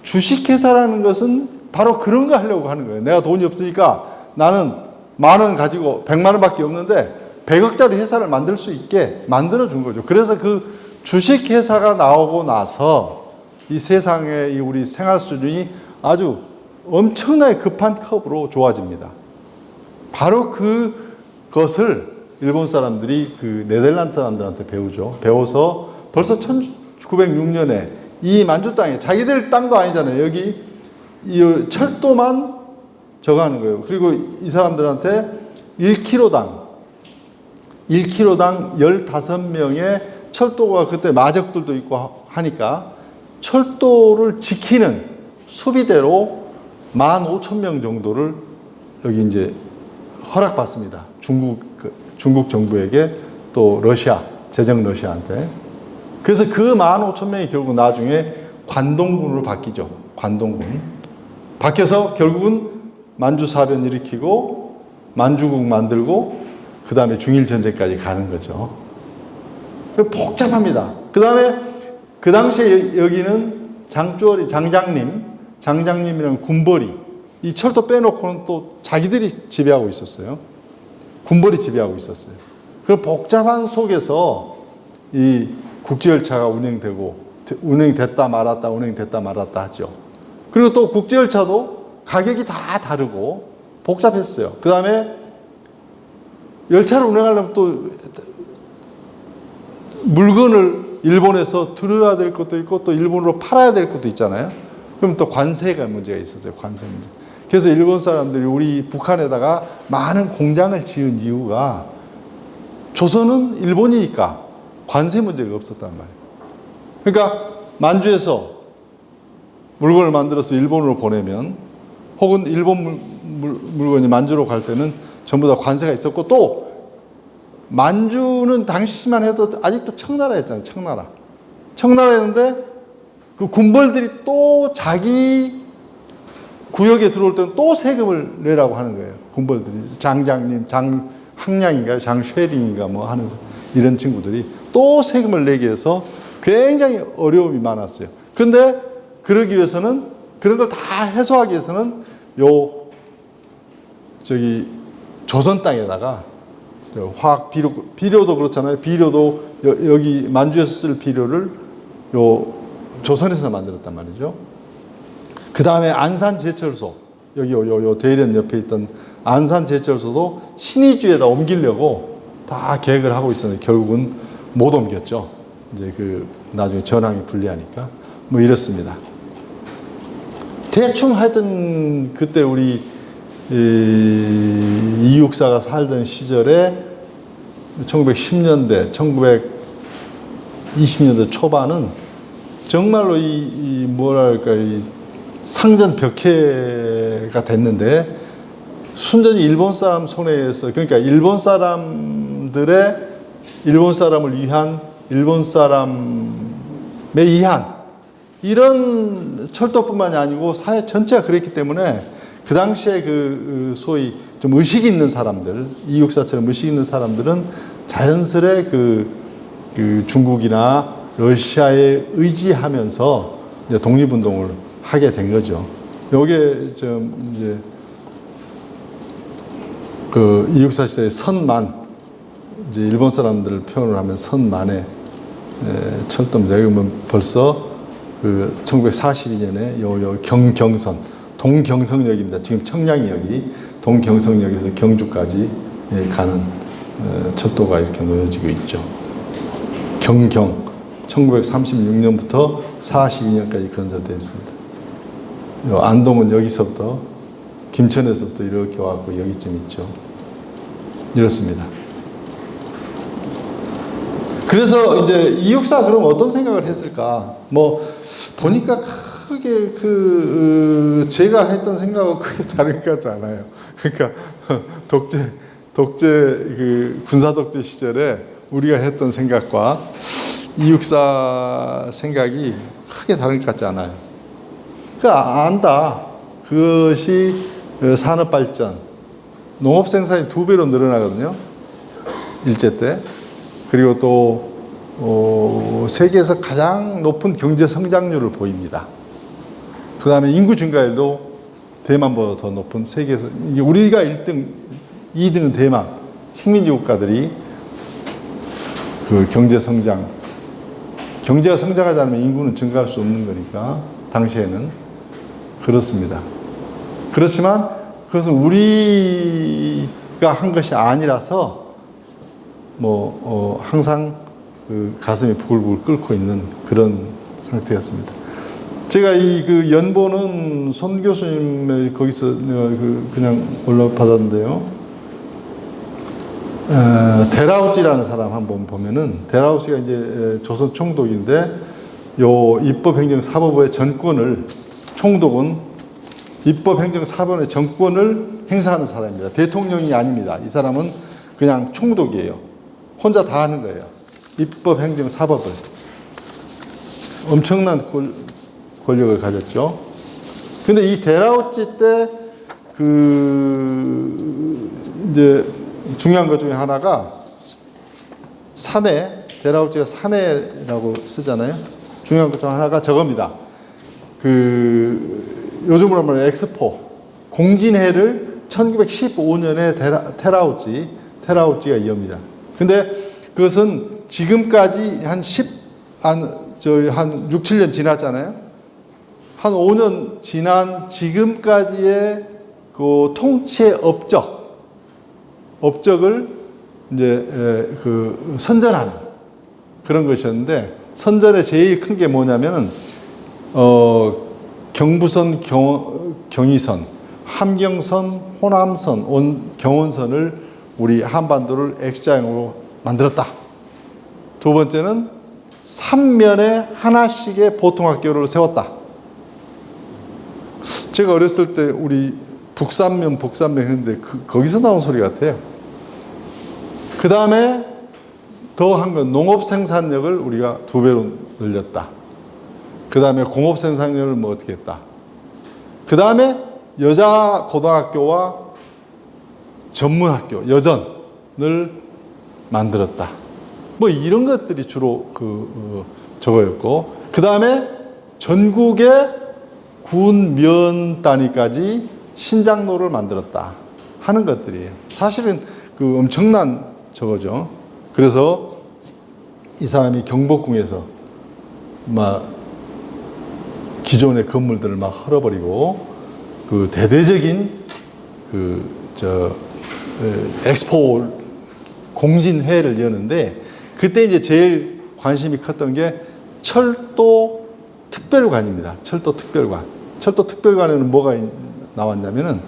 주식회사라는 것은 바로 그런 거 하려고 하는 거예요. 내가 돈이 없으니까 나는 10,000원 가지고 100만 원밖에 없는데 100억짜리 회사를 만들 수 있게 만들어 준 거죠. 그래서 그 주식회사가 나오고 나서 이 세상의 우리 생활 수준이 아주 엄청나게 급한 컵으로 좋아집니다. 바로 그것을 일본 사람들이 그 네덜란드 사람들한테 배우죠. 배워서 벌써 1906년에 이 만주 땅에 자기들 땅도 아니잖아요. 여기 이 철도만 저거 하는 거예요. 그리고 이 사람들한테 1kg당 15명의 철도가 그때 마적들도 있고 하니까 철도를 지키는 수비대로 15,000명 정도를 여기 이제 허락받습니다. 중국 정부에게 또 러시아, 제정 러시아한테. 그래서 그 15,000명이 결국 나중에 관동군으로 바뀌죠. 관동군. 바뀌어서 결국은 만주사변 일으키고 만주국 만들고 그 다음에 중일전쟁까지 가는 거죠. 복잡합니다. 그 다음에 그 당시에 여기는 장주월이 장장님이랑 군벌이 이 철도 빼놓고는 또 자기들이 지배하고 있었어요. 군벌이 지배하고 있었어요. 그런 복잡한 속에서 이 국제열차가 운행됐다 말았다 하죠. 그리고 또 국제열차도 가격이 다 다르고 복잡했어요. 그 다음에 열차를 운행하려면 또 물건을 일본에서 들여야 될 것도 있고 또 일본으로 팔아야 될 것도 있잖아요. 그럼 또 관세가 문제가 있었어요. 관세 문제. 그래서 일본 사람들이 우리 북한에다가 많은 공장을 지은 이유가 조선은 일본이니까 관세 문제가 없었단 말이에요. 그러니까 만주에서 물건을 만들어서 일본으로 보내면 혹은 일본 물건이 만주로 갈 때는 전부 다 관세가 있었고 또 만주는 당시만 해도 아직도 청나라였잖아요. 청나라였는데 그 군벌들이 또 자기 구역에 들어올 때는 또 세금을 내라고 하는 거예요. 군벌들이 장장님, 장항량인가 장쉐링인가 뭐 하는 이런 친구들이 또 세금을 내게 해서 굉장히 어려움이 많았어요. 근데 그러기 위해서는 그런 걸 다 해소하기 위해서는 조선 땅에다가 화학 비료도 그렇잖아요. 비료도 여기 만주에서 쓸 비료를 조선에서 만들었단 말이죠. 그 다음에 안산제철소, 여기 대련 옆에 있던 안산제철소도 신의주에다 옮기려고 다 계획을 하고 있었는데 결국은 못 옮겼죠. 이제 나중에 전황이 불리하니까 뭐 이렇습니다. 대충 하여튼 그때 우리 이육사가 살던 시절에 1910년대, 1920년대 초반은 정말로 뭐랄까, 상전벽해가 됐는데 순전히 일본 사람 손에 의해서, 그러니까 일본 사람을 위한, 일본 사람에 의한 이런 철도뿐만이 아니고 사회 전체가 그랬기 때문에 그 당시에 소위 좀 의식 있는 사람들, 이육사처럼 의식 있는 사람들은 자연스레 중국이나 러시아에 의지하면서 이제 독립운동을 하게 된 거죠. 요게 이제 이육사 시대의 선만, 이제 일본 사람들을 표현을 하면 선만의 철도입니다. 그러면 벌써 1942년에 경선 동경성역입니다. 지금 청량역이 동경성역에서 경주까지 가는 철도가 이렇게 놓여지고 있죠. 경경 1936년부터 42년까지 건설되어 있습니다. 안동은 여기서부터 김천에서부터 이렇게 와서 여기쯤 있죠. 이렇습니다. 그래서 이제 이육사 그럼 어떤 생각을 했을까? 뭐 보니까 크게 제가 했던 생각하고 크게 다른 것 같지 않아요. 그러니까 독재 군사 독재 시절에 우리가 했던 생각과 이육사 생각이 크게 다른 것 같지 않아요. 안다. 그것이 산업 발전, 농업 생산이 2배로 늘어나거든요. 일제 때. 그리고 또 세계에서 가장 높은 경제 성장률을 보입니다. 그 다음에 인구 증가율도 대만보다 더 높은 세계에서, 우리가 1등, 2등은 대만, 식민지 국가들이 그 경제가 성장하지 않으면 인구는 증가할 수 없는 거니까, 당시에는 그렇습니다. 그렇지만 그것은 우리가 한 것이 아니라서 항상 그 가슴이 부글부글 끓고 있는 그런 상태였습니다. 제가 그 연보는 손 교수님의 거기서 내가 그냥 올라받았는데요. 데라우지라는 사람 한번 보면은, 데라우지가 이제 조선 총독인데, 요 입법행정사법부의 전권을, 총독은 입법행정사법부의 전권을 행사하는 사람입니다. 대통령이 아닙니다. 이 사람은 그냥 총독이에요. 혼자 다 하는 거예요. 입법행정사법을. 엄청난 권력을 가졌죠. 근데 이 데라우지 때 이제 중요한 것 중에 하나가 사내, 데라우지가 사내라고 쓰잖아요. 중요한 것 중 하나가 저겁니다. 요즘으로 말하면 엑스포, 공진회를 1915년에 테라우지가 이어입니다. 근데 그것은 지금까지 한 6, 7년 지났잖아요. 한 5년 지난 지금까지의 그 통치의 업적을 이제 선전하는 그런 것이었는데, 선전의 제일 큰 게 뭐냐면은 경부선, 경의선, 함경선, 호남선, 경원선을 우리 한반도를 X자형으로 만들었다. 두 번째는 3면에 하나씩의 보통학교를 세웠다. 제가 어렸을 때 우리 북산면 했는데 거기서 나온 소리 같아요. 그 다음에 더 한 건 농업 생산력을 우리가 2배로 늘렸다. 그 다음에 공업 생산력을 어떻게 했다. 그 다음에 여자 고등학교와 전문학교, 여전을 만들었다. 이런 것들이 주로 저거였고, 그 다음에 전국의 군, 면 단위까지 신장로를 만들었다 하는 것들이에요. 사실은 엄청난 저거죠. 그래서 이 사람이 경복궁에서 기존의 건물들을 헐어버리고 대대적인 엑스포 공진회를 여는데, 그때 이제 제일 관심이 컸던 게 철도 특별관입니다. 철도 특별관에는 뭐가 나왔냐면은,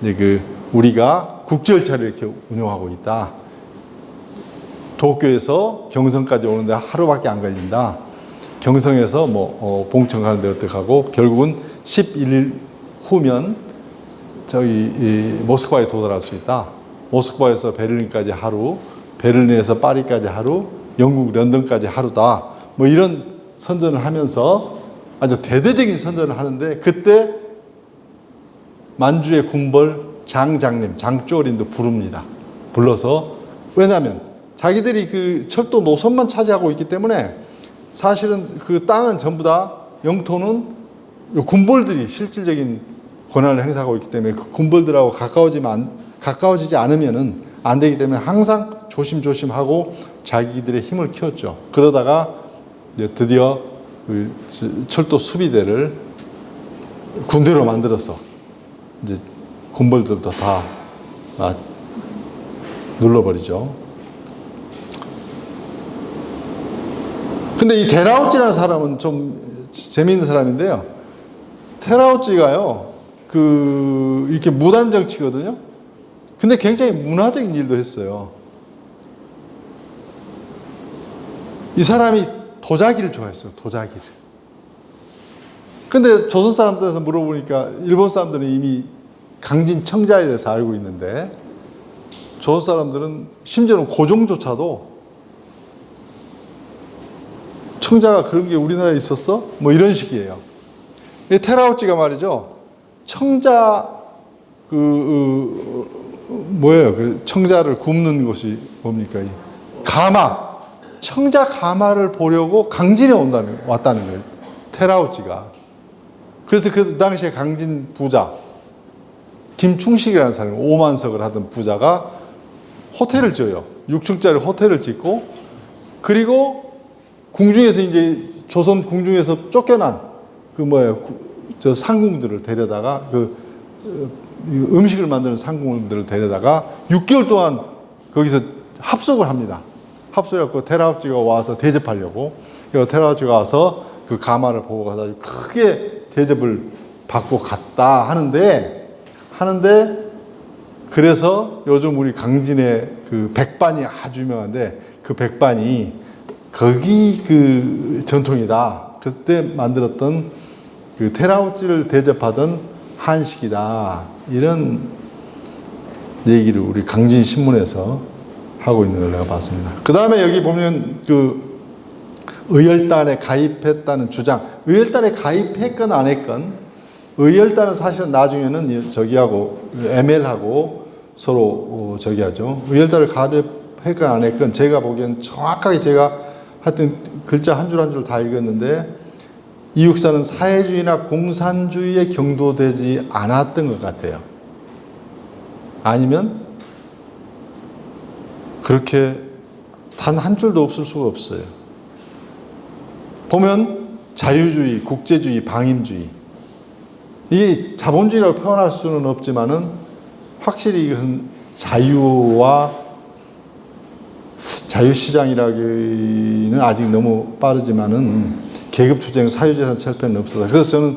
이제 우리가 국제열차를 이렇게 운영하고 있다. 도쿄에서 경성까지 오는데 하루밖에 안 걸린다. 경성에서 봉천 가는데 어떻게 하고, 결국은 11일 후면 모스크바에 도달할 수 있다. 모스크바에서 베를린까지 하루, 베를린에서 파리까지 하루, 영국 런던까지 하루다. 이런 선전을 하면서 아주 대대적인 선전을 하는데, 그때 만주의 군벌 장장님, 장조린도 부릅니다. 불러서, 왜냐하면 자기들이 철도 노선만 차지하고 있기 때문에 사실은 땅은 전부 다, 영토는 군벌들이 실질적인 권한을 행사하고 있기 때문에 그 군벌들하고 가까워지지 않으면은 안 되기 때문에 항상 조심조심하고 자기들의 힘을 키웠죠. 그러다가 이제 드디어 철도 수비대를 군대로 만들어서 이제 군벌들도 다 눌러버리죠. 근데 이 데라우찌라는 사람은 좀 재미있는 사람인데요. 테라우찌가요, 이렇게 무단 정치거든요. 근데 굉장히 문화적인 일도 했어요. 이 사람이 도자기를 좋아했어요, 도자기를. 근데 조선 사람들한테 물어보니까 일본 사람들은 이미 강진 청자에 대해서 알고 있는데, 조선 사람들은 심지어는 고종조차도 청자가 그런 게 우리나라에 있었어? 뭐 이런 식이에요. 테라우찌가 말이죠, 청자, 뭐예요? 청자를 굽는 곳이 뭡니까? 가마. 청자 가마를 보려고 강진에 왔다는 거예요. 테라우찌가. 그래서 그 당시에 강진 부자, 김충식이라는 사람이 5만석을 하던 부자가 호텔을 지어요. 6층짜리 호텔을 짓고, 그리고 궁중에서 이제 조선 궁중에서 쫓겨난 저 상궁들을 데려다가 음식을 만드는 상궁들을 데려다가 6개월 동안 거기서 합숙을 합니다. 합숙해갖고 테라우찌가 와서 대접하려고. 그래서 테라우찌가 와서 그 가마를 보고 가서 크게 대접을 받고 갔다 하는데 그래서 요즘 우리 강진의 그 백반이 아주 유명한데, 그 백반이 거기 그 전통이다. 그때 만들었던 그 테라우찌를 대접하던 한식이다. 이런 얘기를 우리 강진 신문에서 하고 있는 걸 내가 봤습니다. 그 다음에 여기 보면 의열단에 가입했다는 주장. 의열단에 가입했건 안 했건, 의열단은 사실은 나중에는 저기하고 ML하고 서로 저기하죠. 의열단을 가입했건 안 했건, 제가 보기엔 정확하게 제가 하여튼 글자 한 줄 한 줄 다 읽었는데, 이 육사는 사회주의나 공산주의에 경도되지 않았던 것 같아요. 아니면 그렇게 단 한 줄도 없을 수가 없어요. 보면 자유주의, 국제주의, 방임주의, 이 자본주의라고 표현할 수는 없지만은 확실히 이건 자유시장이라기는 아직 너무 빠르지만은 계급투쟁, 사유재산 철폐는 없어서, 그래서 저는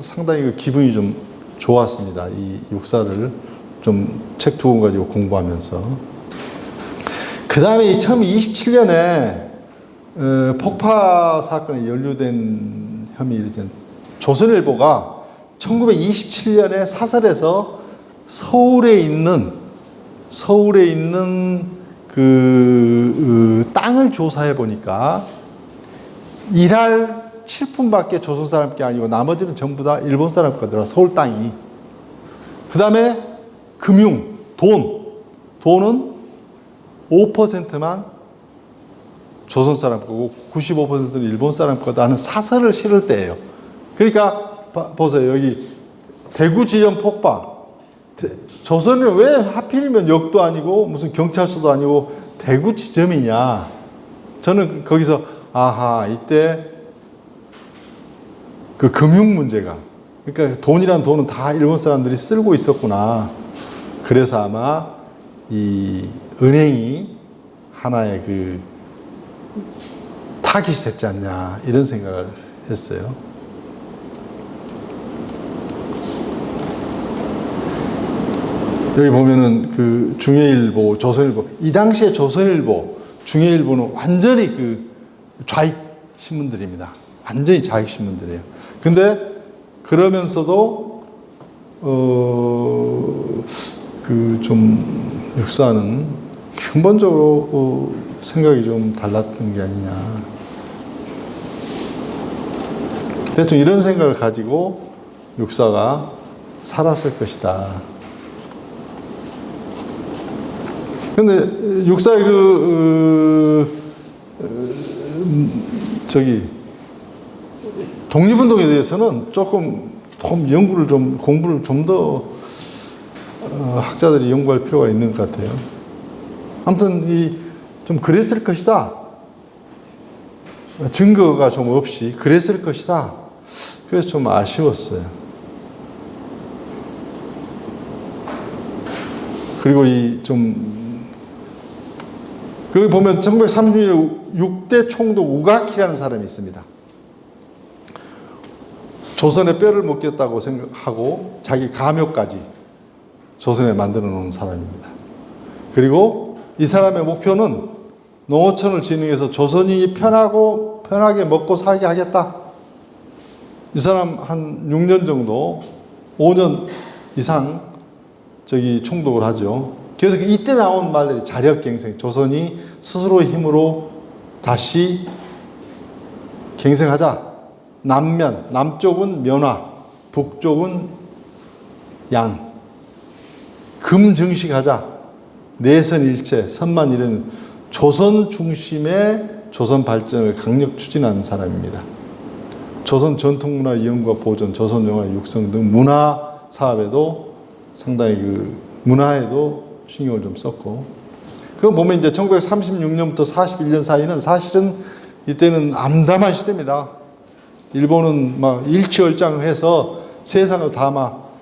상당히 기분이 좀 좋았습니다. 이 육사를 좀 책 두 권 가지고 공부하면서. 그 다음에 2027년에 폭파 사건에 연루된 혐의, 조선일보가 1927년에 사설에서 서울에 있는 그 땅을 조사해 보니까 일할 7분밖에 조선 사람 게 아니고 나머지는 전부 다 일본 사람 거더라, 서울 땅이. 그 다음에 금융, 돈은 5%만 조선 사람 거고 95%는 일본 사람 거다는 사설을 실을 때예요. 그러니까 보세요. 여기 대구 지점 폭파. 조선은 왜 하필이면 역도 아니고 무슨 경찰서도 아니고 대구 지점이냐. 저는 거기서 아하, 이때 그 금융 문제가, 그러니까 돈이란 돈은 다 일본 사람들이 쓸고 있었구나. 그래서 아마 이 은행이 하나의 그 타깃이 됐지 않냐, 이런 생각을 했어요. 여기 보면은 그 중해일보, 조선일보, 이 당시에 조선일보, 중해일보는 완전히 그 좌익 신문들입니다. 완전히 좌익 신문들이에요. 근데 그러면서도 그 좀 육사는 근본적으로 생각이 좀 달랐던 게 아니냐. 대충 이런 생각을 가지고 육사가 살았을 것이다. 근데 육사의 독립운동에 대해서는 조금 공부를 좀 더 학자들이 연구할 필요가 있는 것 같아요. 아무튼 좀 그랬을 것이다. 증거가 좀 없이 그랬을 것이다. 그래서 좀 아쉬웠어요. 그리고 거기 보면 1936년 6대 총독 우가키라는 사람이 있습니다. 조선의 뼈를 먹겠다고 생각하고 자기 가묘까지 조선에 만들어 놓은 사람입니다. 그리고 이 사람의 목표는 농어촌을 진흥해서 조선이 편하게 먹고 살게 하겠다. 이 사람 한 6년 정도, 5년 이상 총독을 하죠. 그래서 이때 나온 말들이 자력갱생, 조선이 스스로의 힘으로 다시 갱생하자. 남쪽은 면화, 북쪽은 양. 금증식하자. 내선일체, 선만일은 조선 중심의 조선 발전을 강력 추진한 사람입니다. 조선 전통문화 연구와 보존, 조선 영화 육성 등 문화 사업에도 상당히 문화에도 신경을 좀 썼고, 그거 보면 이제 1936년부터 41년 사이는 사실은 이때는 암담한 시대입니다. 일본은 막 일취월장해서 세상을 다 막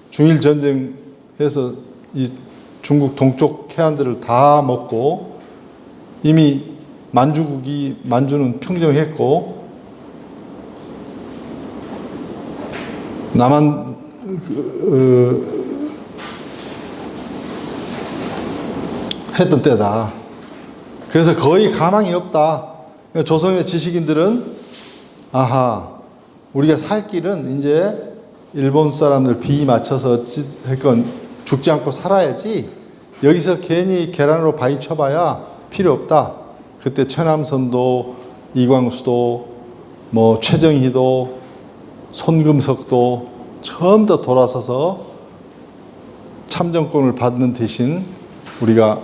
중일 전쟁해서 이 중국 동쪽 해안들을 다 먹고, 이미 만주는 평정했고, 남한 했던 때다. 그래서 거의 가망이 없다. 조선의 지식인들은 우리가 살 길은 이제 일본 사람들 비 맞춰서 했건 죽지 않고 살아야지, 여기서 괜히 계란으로 바위 쳐봐야 필요 없다. 그때 최남선도, 이광수도, 최정희도, 손금석도 처음 더 돌아서서 참정권을 받는 대신 우리가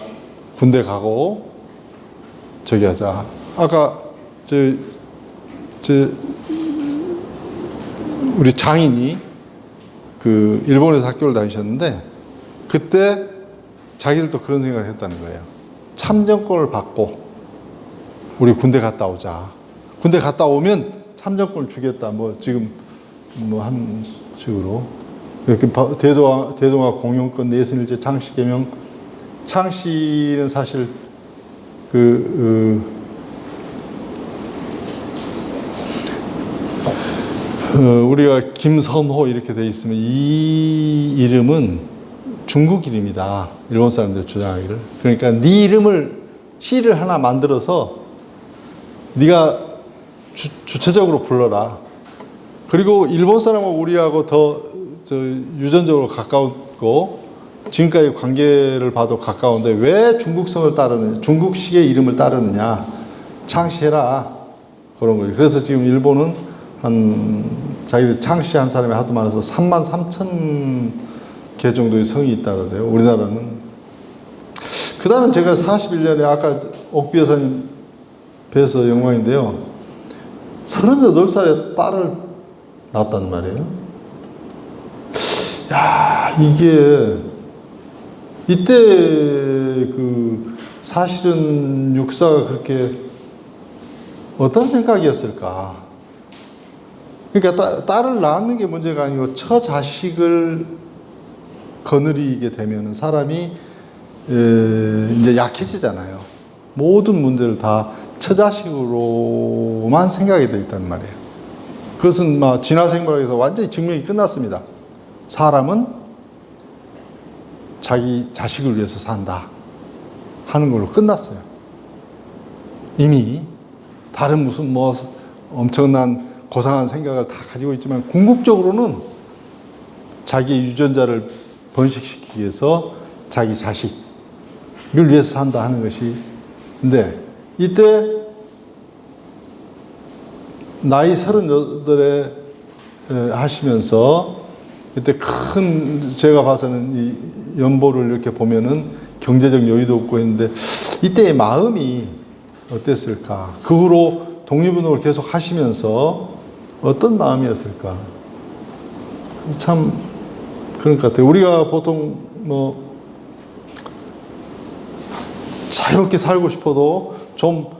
군대 가고 하자. 아까 우리 장인이 일본에서 학교를 다니셨는데, 그때 자기들도 그런 생각을 했다는 거예요. 참정권을 받고 우리 군대 갔다 오자. 군대 갔다 오면 참정권을 주겠다. 지금 한 식으로. 이렇게 대동아 공용권 내선일제 창씨개명. 창씨는 사실 우리가 김선호 이렇게 돼 있으면 이 이름은 중국 이름이다. 일본 사람들 주장하기를. 그러니까 네 이름을 시를 하나 만들어서 네가 주체적으로 불러라. 그리고 일본 사람하고 우리하고 더 유전적으로 가까웠고 지금까지 관계를 봐도 가까운데 왜 중국성을 따르느냐, 중국식의 이름을 따르느냐, 창시해라. 그런 거예요. 그래서 지금 일본은 자기들 창시한 사람이 하도 많아서 33,000개 정도의 성이 있다는데요. 우리나라는. 그 다음에 제가 41년에 아까 옥비 여사님 뵈서 영광인데요. 38살에 딸을 낳았단 말이에요. 이게 이때 사실은 육사가 그렇게 어떤 생각이었을까? 그러니까 딸을 낳는 게 문제가 아니고 처자식을 거느리게 되면 사람이 이제 약해지잖아요. 모든 문제를 다 처자식으로만 생각이 되어 있단 말이에요. 그것은 진화생물학에서 완전히 증명이 끝났습니다. 사람은 자기 자식을 위해서 산다 하는 걸로 끝났어요. 이미 다른 무슨 엄청난 고상한 생각을 다 가지고 있지만 궁극적으로는 자기의 유전자를 번식시키기 위해서 자기 자식을 위해서 산다 하는 것이. 근데 이때 나이 38에 하시면서 이때 제가 봐서는 이 연보를 이렇게 보면은 경제적 여유도 없고 했는데 이때의 마음이 어땠을까? 그 후로 독립운동을 계속 하시면서 어떤 마음이었을까? 참 그런 것 같아요. 우리가 보통 자유롭게 살고 싶어도, 좀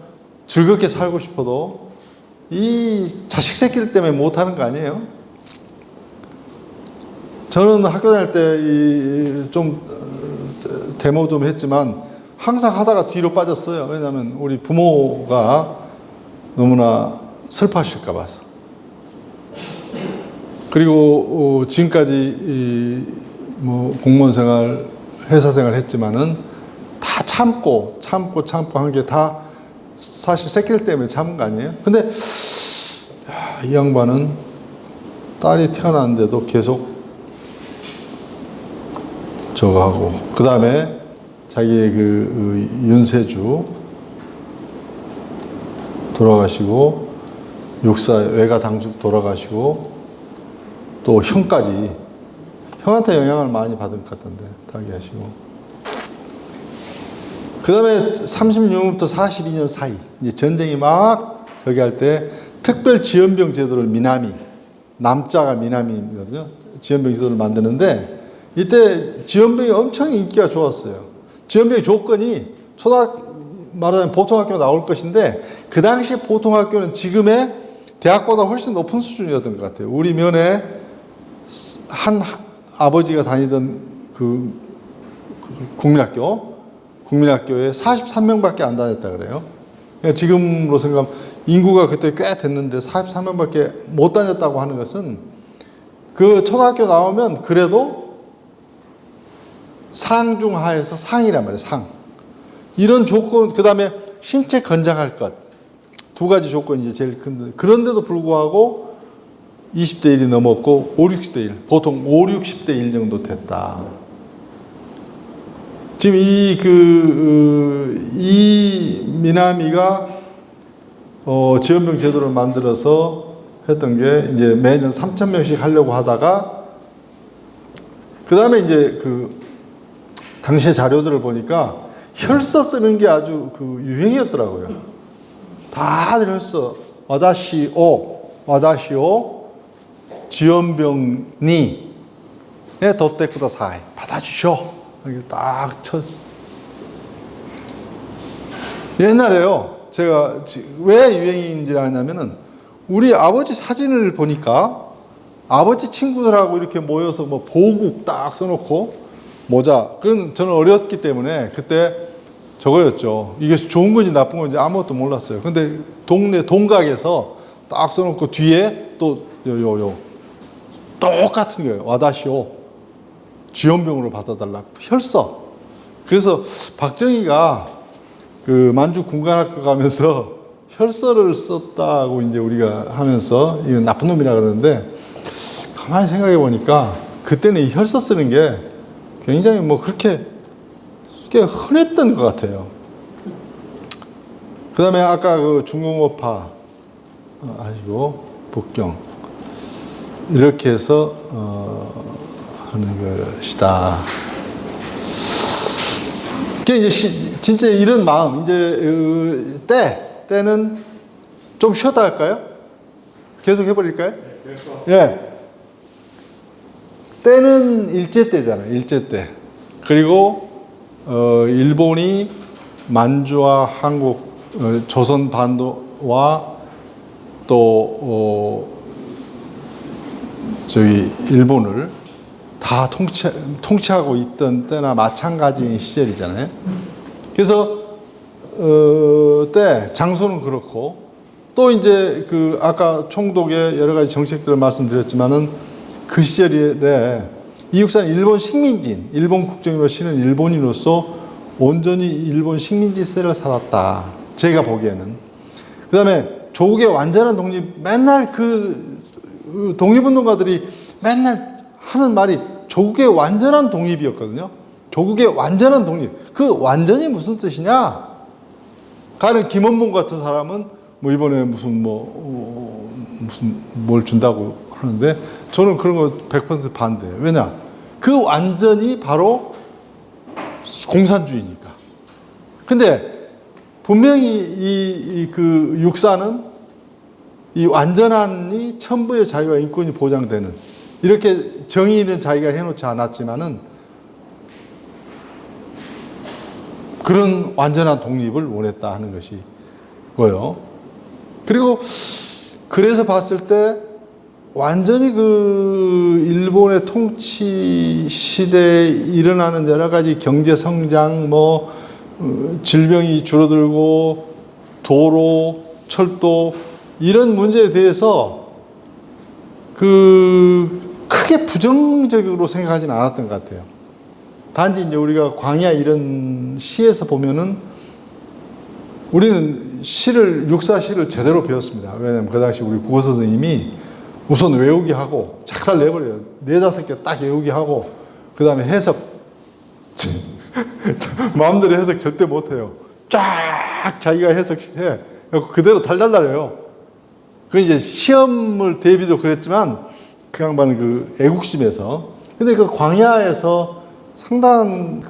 즐겁게 살고 싶어도 이 자식 새끼들 때문에 못하는 거 아니에요? 저는 학교 다닐 때 좀 데모 좀 했지만 항상 하다가 뒤로 빠졌어요. 왜냐하면 우리 부모가 너무나 슬퍼하실까 봐서. 그리고 지금까지 뭐 공무원 생활, 회사 생활 했지만은 다 참고 한 게 다 사실 새끼들 때문에 참은 거 아니에요? 근데 야, 이 양반은 딸이 태어났는데도 계속 저거 하고, 그 다음에 자기의 그 윤세주 돌아가시고, 육사 외가 당숙 돌아가시고, 또 형까지, 형한테 영향을 많이 받은 것 같던데, 타기하시고. 그 다음에 36년부터 42년 사이, 이제 전쟁이 막 저기 할 때, 특별 지원병 제도를 미남이, 남자가 미남이거든요. 지원병 제도를 만드는데, 이때 지원병이 엄청 인기가 좋았어요. 지원병의 조건이 말하자면 보통학교 나올 것인데, 그 당시 보통학교는 지금의 대학보다 훨씬 높은 수준이었던 것 같아요. 우리 면에 한 아버지가 다니던 그 국민학교에 43명밖에 안 다녔다 그래요. 그러니까 지금으로 생각하면 인구가 그때 꽤 됐는데 43명밖에 못 다녔다고 하는 것은, 그 초등학교 나오면 그래도 상중하에서 상이란 말이에요. 상. 이런 조건, 그 다음에 신체 건장할 것. 두 가지 조건이 이제 제일 큰데, 그런데도 불구하고 20대 1이 넘었고 5, 60대 1, 보통 5, 60대 1 정도 됐다. 지금 이 미나미가 지원병 제도를 만들어서 했던 게, 이제 매년 3,000명씩 하려고 하다가, 그 다음에 이제 당시의 자료들을 보니까 혈서 쓰는 게 아주 유행이었더라고요. 다들 혈서, 와다시오, 지원병니, 도떼꾸다 사이, 받아주셔. 이렇게 딱 쳐. 옛날에요, 제가 왜 유행인지 아냐면은, 우리 아버지 사진을 보니까 아버지 친구들하고 이렇게 모여서 뭐 보국 딱 써놓고, 모자. 그건 저는 어렸기 때문에 그때 저거였죠. 이게 좋은 건지 나쁜 건지 아무것도 몰랐어요. 근데 동네 동각에서 딱 써놓고 뒤에 또 똑같은 거예요. 와다시오. 지원병으로 받아달라. 혈서. 그래서 박정희가 그 만주 군관학교 가면서 혈서를 썼다고 이제 우리가 하면서, 이건 나쁜 놈이라 그러는데, 가만히 생각해 보니까 그때는 이 혈서 쓰는 게 굉장히 뭐 그렇게 흔했던 것 같아요. 그 다음에 아까 그 중공업파 아시고, 북경. 이렇게 해서, 하는 것이다. 그게 이제 진짜 이런 마음, 이제, 때는 좀 쉬었다 할까요? 계속 해버릴까요? 예. 때는 일제 때잖아요. 일제 때. 그리고 일본이 만주와 한국, 조선 반도와 또 일본을 다 통치하고 있던 때나 마찬가지인 시절이잖아요. 그래서 때 장소는 그렇고, 또 이제 아까 총독의 여러 가지 정책들을 말씀드렸지만은, 그 시절에 이육사는 일본 식민지인, 일본 국적으로 치는 일본인으로서 온전히 일본 식민지 세를 살았다. 제가 보기에는. 그 다음에 조국의 완전한 독립, 맨날 독립운동가들이 맨날 하는 말이 조국의 완전한 독립이었거든요. 조국의 완전한 독립. 그 완전히 무슨 뜻이냐? 가는 김원봉 같은 사람은 뭐 이번에 무슨 뭘 준다고 하는데, 저는 그런 거 100% 반대예요. 왜냐? 그 완전히 바로 공산주의니까. 근데 분명히 육사는 이 완전한 천부의 자유와 인권이 보장되는, 이렇게 정의는 자기가 해놓지 않았지만은 그런 완전한 독립을 원했다 하는 것이고요. 그리고 그래서 봤을 때 완전히 그 일본의 통치 시대에 일어나는 여러 가지 경제 성장, 질병이 줄어들고 도로, 철도 이런 문제에 대해서 크게 부정적으로 생각하지는 않았던 것 같아요. 단지 이제 우리가 광야 이런 시에서 보면은 우리는 육사 시를 제대로 배웠습니다. 왜냐하면 그 당시 우리 국어 선생님이 우선 외우기 하고 작살 내버려요. 4-5개 딱 외우기 하고 그 다음에 해석 마음대로 해석 절대 못해요. 쫙 자기가 해석해 그대로 달달달해요. 그 이제 시험을 대비도 그랬지만 그 양반은 그 애국심에서 근데 그 광야에서 상당한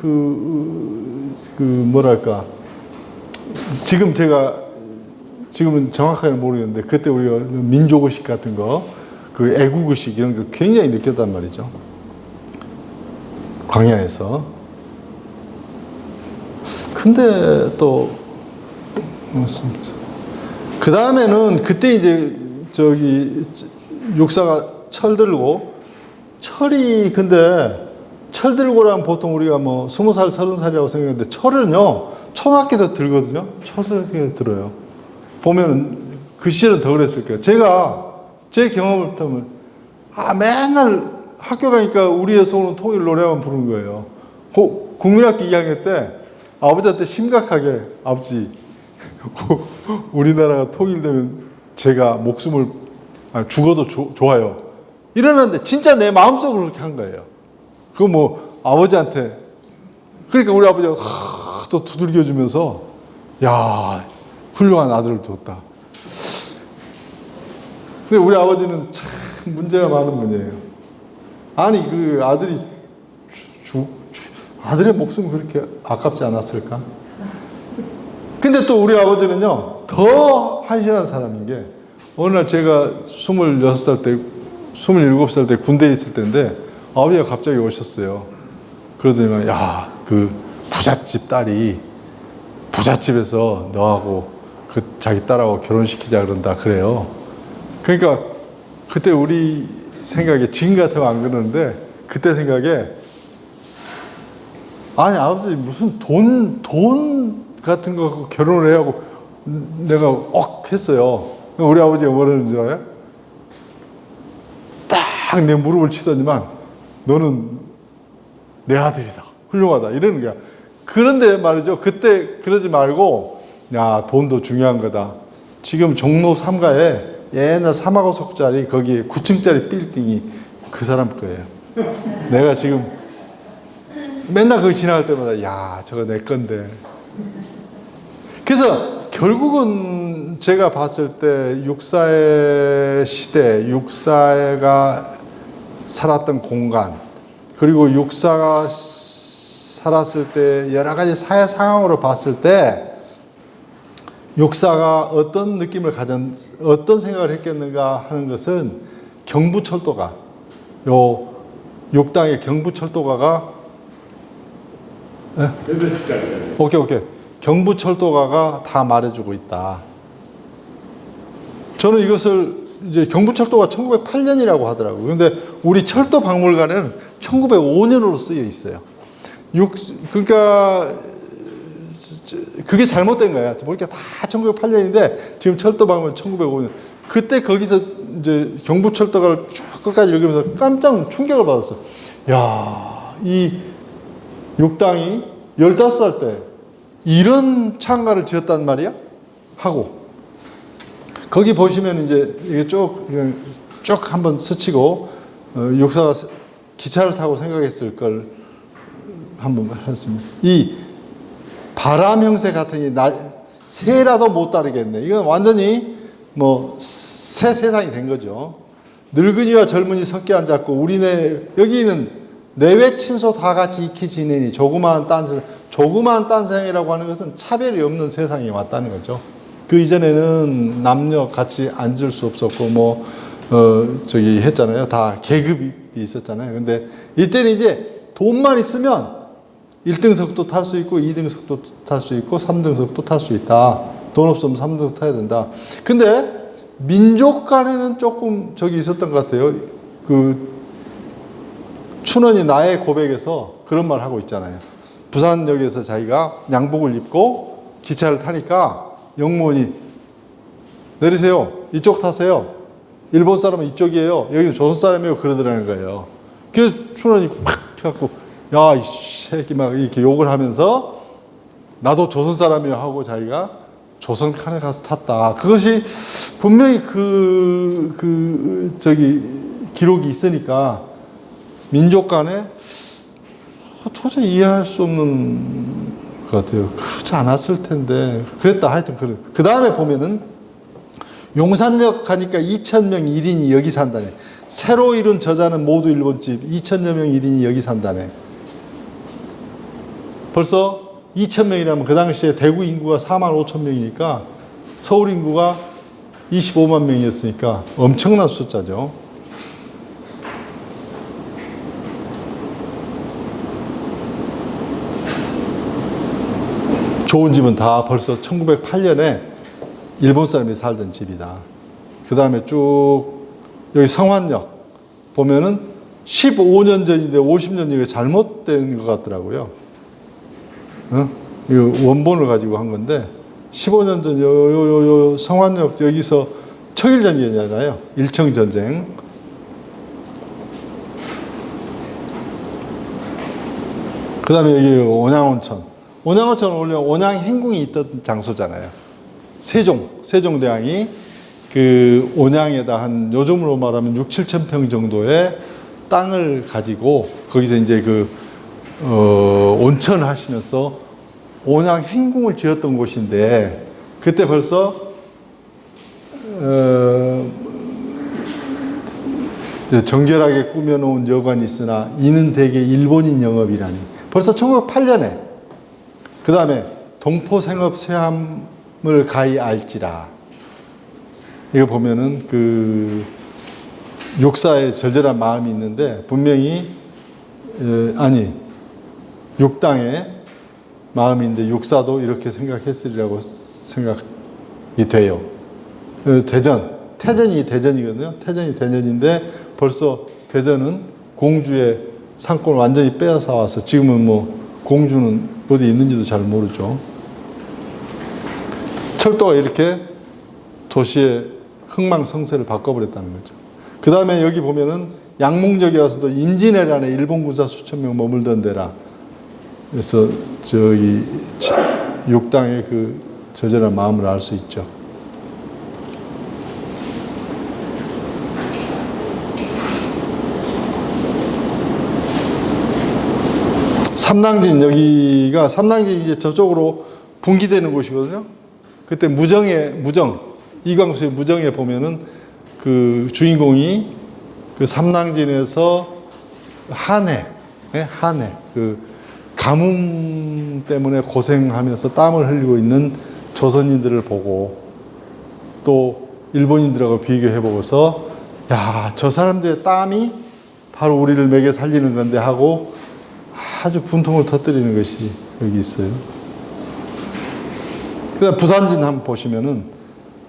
뭐랄까 지금은 정확하게 모르겠는데 그때 우리가 민족의식 같은 거 그 애국의식 이런 거 굉장히 느꼈단 말이죠. 광야에서. 근데 또 그 다음에는 그때 이제 육사가 철 들고 근데 철 들고라면 보통 우리가 20살, 30살이라고 생각하는데 철은요 초등학교 때 들거든요. 초등학교 때 들어요. 보면 그 시절은 더 그랬을 거예요. 제 경험을 보면 맨날 학교 가니까 우리에서 오는 통일 노래만 부르는 거예요. 국민학교 2학년 때 아버지한테 심각하게 아버지 우리나라가 통일되면 제가 목숨을 죽어도 좋아요. 이러는데 진짜 내 마음속으로 그렇게 한 거예요. 아버지한테 그러니까 우리 아버지가 또 두들겨주면서 야 훌륭한 아들을 뒀다. 근데 우리 아버지는 참 문제가 많은 분이에요. 아니 그 아들의 목숨이 그렇게 아깝지 않았을까? 근데 또 우리 아버지는요 더 한심한 사람인 게 어느 날 제가 27살 때 군대에 있을 때인데 아버지가 갑자기 오셨어요. 그러더니 그 부잣집 딸이 부잣집에서 너하고 그 자기 딸하고 결혼시키자 그런다 그래요. 그러니까 그때 우리 생각에 지금 같으면 안 그러는데 그때 생각에 아니 아버지 무슨 돈 같은 거 갖고 결혼을 해야 하고 내가 했어요. 우리 아버지가 뭐라는 줄 알아요? 딱 내 무릎을 치더니만 너는 내 아들이다. 훌륭하다. 이러는 거야. 그런데 말이죠. 그때 그러지 말고 야 돈도 중요한 거다. 지금 종로 3가에 옛날 사마고속짜리 거기에 9층짜리 빌딩이 그 사람 거예요. 내가 지금 맨날 거기 지나갈 때마다 야 저거 내 건데. 그래서 결국은 제가 봤을 때 육사의 시대, 육사가 살았던 공간, 그리고 육사가 살았을 때 여러 가지 사회 상황으로 봤을 때 육사가 어떤 느낌을 어떤 생각을 했겠는가 하는 것은 경부철도가 육당의 경부철도가가 8시까지 오케이 경부철도가가 다 말해주고 있다. 저는 이것을 이제 경부철도가 1908년이라고 하더라고요. 근데 우리 철도박물관에는 1905년으로 쓰여 있어요. 그러니까 그게 잘못된 거야. 보니까 다 1908년인데 지금 철도박물관 1905년. 그때 거기서 이제 경부철도가를 쭉 끝까지 읽으면서 깜짝 충격을 받았어. 야, 이 육당이 15살 때 이런 창가를 지었단 말이야? 하고 거기 보시면 이제 이게 쭉 한번 스치고 육사가 기차를 타고 생각했을 걸 한번 했습니다. 이 바람 형세 같으니 새라도 못 따르겠네. 이건 완전히 새 세상이 된 거죠. 늙은이와 젊은이 섞여 앉았고 여기는 내외 친소 다 같이 익히 지내니 조그마한 딴생이라고 하는 것은 차별이 없는 세상이 왔다는 거죠. 그 이전에는 남녀 같이 앉을 수 없었고 했잖아요. 다 계급이 있었잖아요. 근데 이때는 이제 돈만 있으면 1등석도 탈 수 있고 2등석도 탈 수 있고 3등석도 탈 수 있다. 돈 없으면 3등석 타야 된다. 근데 민족 간에는 조금 저기 있었던 것 같아요. 그 춘원이 나의 고백에서 그런 말 하고 있잖아요. 부산역에서 자기가 양복을 입고 기차를 타니까 영무원이 내리세요. 이쪽 타세요. 일본 사람은 이쪽이에요. 여기는 조선 사람이에요. 그러더라는 거예요. 그래서 춘원이 팍 해갖고 야, 이 새끼 막 이렇게 욕을 하면서 나도 조선 사람이에요 하고 자기가 조선 칸에 가서 탔다. 그것이 분명히 저기 기록이 있으니까 민족 간에 도저히 이해할 수 없는 것 같아요. 그렇지 않았을 텐데 그랬다. 하여튼 그 다음에 보면은 용산역 가니까 2,000명 1인이 여기 산다네. 새로 이룬 저자는 모두 일본집. 2,000여 명 1인이 여기 산다네. 벌써 2,000명이라면 그 당시에 대구 인구가 45,000명이니까 서울 인구가 25만 명이었으니까 엄청난 숫자죠. 좋은 집은 다 벌써 1908년에 일본 사람이 살던 집이다. 그 다음에 쭉 여기 성환역 보면은 15년 전인데 50년 이게 잘못된 것 같더라고요. 이거 원본을 가지고 한 건데 15년 전 요 성환역 여기서 청일전쟁이잖아요. 일청전쟁. 그 다음에 여기 온양온천. 온양온천은 원래 온양행궁이 있던 장소잖아요. 세종대왕이 그 온양에다 한 요즘으로 말하면 6, 7천 평 정도의 땅을 가지고 거기서 이제 온천을 하시면서 온양행궁을 지었던 곳인데 그때 벌써 정결하게 꾸며놓은 여관이 있으나 이는 대개 일본인 영업이라니. 벌써 1908년에 그 다음에 동포생업 쇠함을 가히 알지라. 이거 보면은 그 육사에 절절한 마음이 있는데 분명히 육당에 마음이 있는데 육사도 이렇게 생각했으리라고 생각이 돼요. 태전이 대전이거든요. 태전이 대전인데 벌써 대전은 공주의 상권을 완전히 빼앗아 와서 지금은 뭐 공주는 어디 있는지도 잘 모르죠. 철도가 이렇게 도시의 흥망성쇠를 바꿔버렸다는 거죠. 그 다음에 여기 보면은 양몽역에 와서도 임진왜란에 일본 군사 수천 명 머물던 데라. 그래서 저기 육당의 그 절절한 마음을 알 수 있죠. 삼낭진 여기가 삼낭진 이제 저쪽으로 분기되는 곳이거든요. 그때 무정 이광수의 무정에 보면은 그 주인공이 그 삼낭진에서 한해 그 가뭄 때문에 고생하면서 땀을 흘리고 있는 조선인들을 보고 또 일본인들하고 비교해보고서 야, 저 사람들의 땀이 바로 우리를 먹여 살리는 건데 하고 아주 분통을 터뜨리는 것이 여기 있어요. 그다음 부산진 한번 보시면은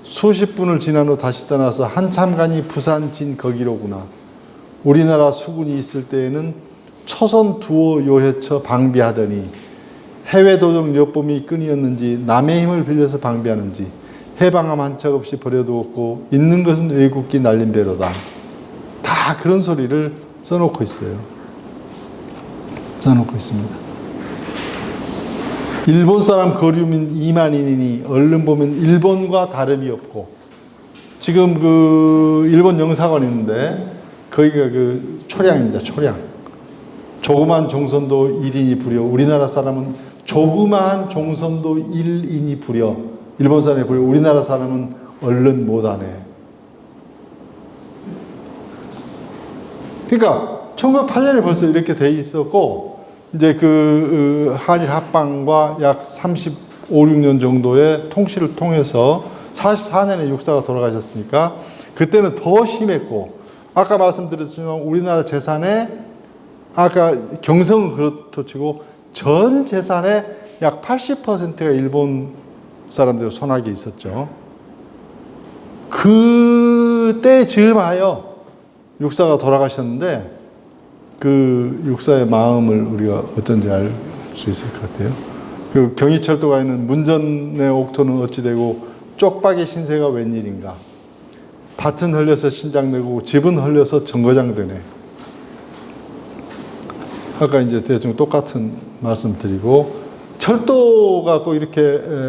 수십 분을 지난 후 다시 떠나서 한참간이 부산진 거기로구나. 우리나라 수군이 있을 때에는 초선 두어 요해처 방비하더니 해외 도적 여범이 끈이었는지 남의 힘을 빌려서 방비하는지 해방함 한 척 없이 버려두었고 있는 것은 외국기 날린 배로다. 다 그런 소리를 써놓고 있어요. 써놓고 있습니다. 일본 사람 거류민 2만인이니 얼른 보면 일본과 다름이 없고 지금 그 일본 영사관 있는데 거기가 그 초량입니다. 초량. 조그만 종선도 1인이 부려. 우리나라 사람은 조그마한 종선도 1인이 부려. 일본 사람이 부려. 우리나라 사람은 얼른 못하네. 그러니까 1908년에 벌써 이렇게 돼 있었고 이제 그 한일 합방과 약 35, 6년 정도의 통치를 통해서 44년에 육사가 돌아가셨으니까 그때는 더 심했고 아까 말씀드렸지만 우리나라 재산에 아까 경성은 그렇다 치고 전 재산의 약 80%가 일본 사람들 손아귀에 있었죠. 그때 즈음하여 육사가 돌아가셨는데 그 육사의 마음을 우리가 어쩐지 알 수 있을 것 같아요. 그 경의철도가 있는 문전의 옥토는 어찌 되고 쪽박이 신세가 웬일인가. 밭은 흘려서 신장되고 집은 흘려서 정거장되네. 아까 이제 대충 똑같은 말씀 드리고, 철도가 꼭 이렇게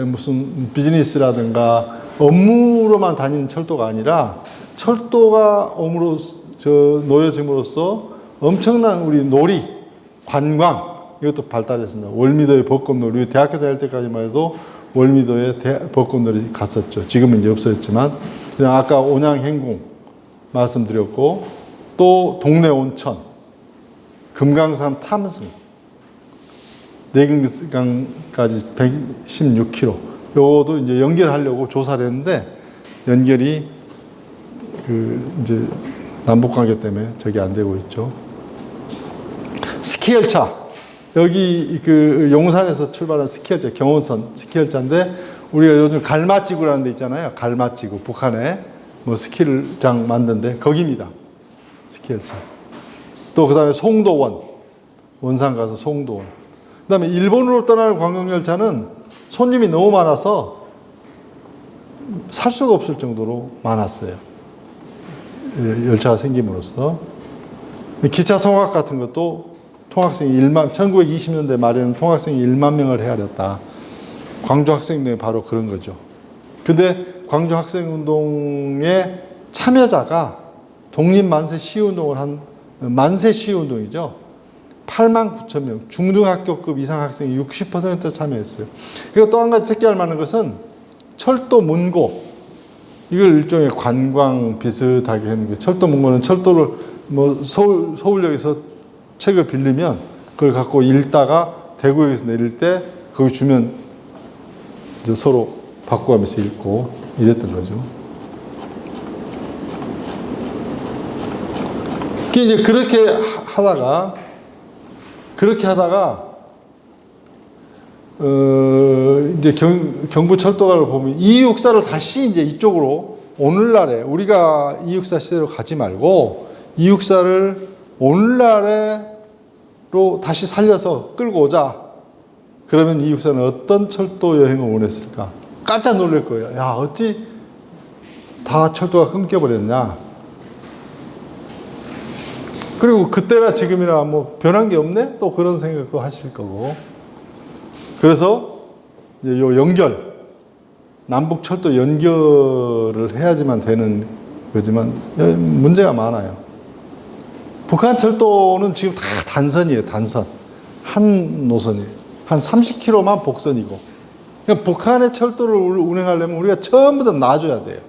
무슨 비즈니스라든가 업무로만 다니는 철도가 아니라 철도가 놓여짐으로써 엄청난 우리 놀이, 관광, 이것도 발달했습니다. 월미도의 벚꽃놀이, 대학교 다닐 때까지만 해도 월미도에 벚꽃놀이 갔었죠. 지금은 이제 없어졌지만, 그냥 아까 온양행궁 말씀드렸고, 또 동네 온천, 금강산 탐승, 내금강까지 116km. 요것도 이제 연결하려고 조사를 했는데, 연결이 이제 남북관계 때문에 저게 안 되고 있죠. 스키열차. 여기 용산에서 출발한 스키열차, 경운선 스키열차인데, 우리가 요즘 갈마지구라는 데 있잖아요. 갈마지구. 북한에 뭐 스키장 만든데, 거기입니다. 스키열차. 또 그 다음에 송도원. 원산 가서 송도원. 그 다음에 일본으로 떠나는 관광열차는 손님이 너무 많아서 살 수가 없을 정도로 많았어요. 열차가 생김으로써. 기차 통학 같은 것도 통학생이 1920년대 말에는 통학생이 1만 명을 헤아렸다. 광주 학생운동이 바로 그런 거죠. 근데 광주 학생운동의 참여자가 독립만세 시운동을 만세 시운동이죠. 8만 9천 명, 중등학교급 이상 학생이 60% 참여했어요. 그리고 또 한 가지 특기할 만한 것은 철도 문고, 이걸 일종의 관광 비슷하게 하는 거예요. 철도 문고는 철도를 뭐 서울역에서 책을 빌리면 그걸 갖고 읽다가 대구역에서 내릴 때 거기 주면 이제 서로 바꿔가면서 읽고 이랬던 거죠. 이제 그렇게 하다가 이제 경부철도가를 보면 이육사를 다시 이제 이쪽으로 오늘날에 우리가 이육사 시대로 가지 말고 이육사를 오늘날에로 다시 살려서 끌고 오자. 그러면 이육사는 어떤 철도 여행을 원했을까? 깜짝 놀랄 거예요. 야, 어찌 다 철도가 끊겨버렸냐? 그리고 그때나 지금이나 뭐 변한 게 없네? 또 그런 생각도 하실 거고. 그래서 이제 요 남북 철도 연결을 해야지만 되는 거지만 문제가 많아요. 북한 철도는 지금 다 단선이에요, 단선. 한 노선이에요. 한 30km만 복선이고. 그러니까 북한의 철도를 운행하려면 우리가 전부 다 놔줘야 돼요.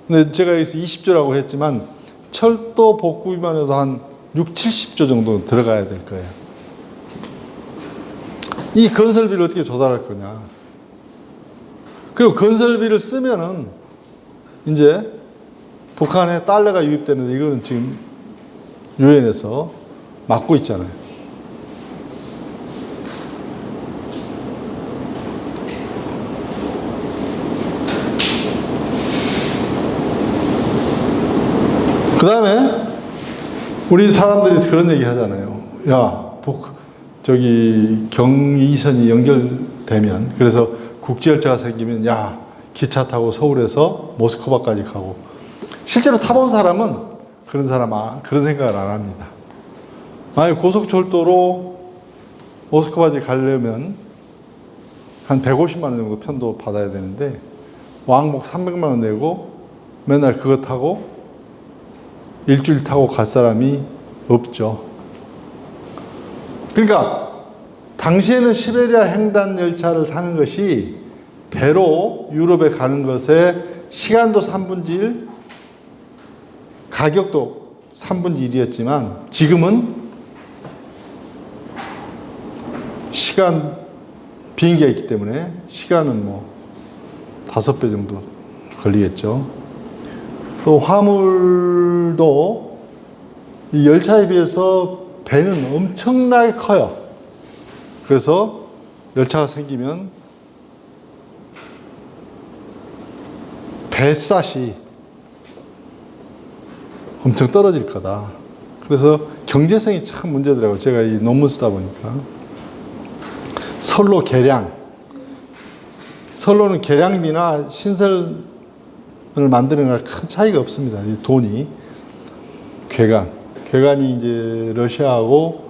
근데 제가 여기서 20조라고 했지만 철도 복구비만 해도 한 6, 70조 정도 들어가야 될 거예요. 이 건설비를 어떻게 조달할 거냐. 그리고 건설비를 쓰면은 이제 북한에 달러가 유입되는데 이거는 지금 유엔에서 막고 있잖아요. 그 다음에 우리 사람들이 그런 얘기 하잖아요. 야, 경의선이 연결되면, 그래서 국제열차가 생기면, 야, 기차 타고 서울에서 모스크바까지 가고. 실제로 타본 사람은 그런 생각을 안 합니다. 만약 고속철도로 모스크바까지 가려면 한 150만 원 정도 편도 받아야 되는데, 왕복 300만 원 내고 맨날 그거 타고 일주일 타고 갈 사람이 없죠. 그러니까 당시에는 시베리아 횡단 열차를 타는 것이 배로 유럽에 가는 것에 시간도 3분의 1, 가격도 3분의 1이었지만 지금은 비행기가 있기 때문에 시간은 뭐 5배 정도 걸리겠죠. 또 화물도 이 열차에 비해서 배는 엄청나게 커요. 그래서 열차가 생기면 대쌌이 엄청 떨어질 거다. 그래서 경제성이 참 문제더라고요. 제가 이 논문 쓰다 보니까. 선로 개량. 선로는 개량비나 신설을 만드는 거랑 큰 차이가 없습니다. 이 돈이. 괴간. 괴간이 이제 러시아하고,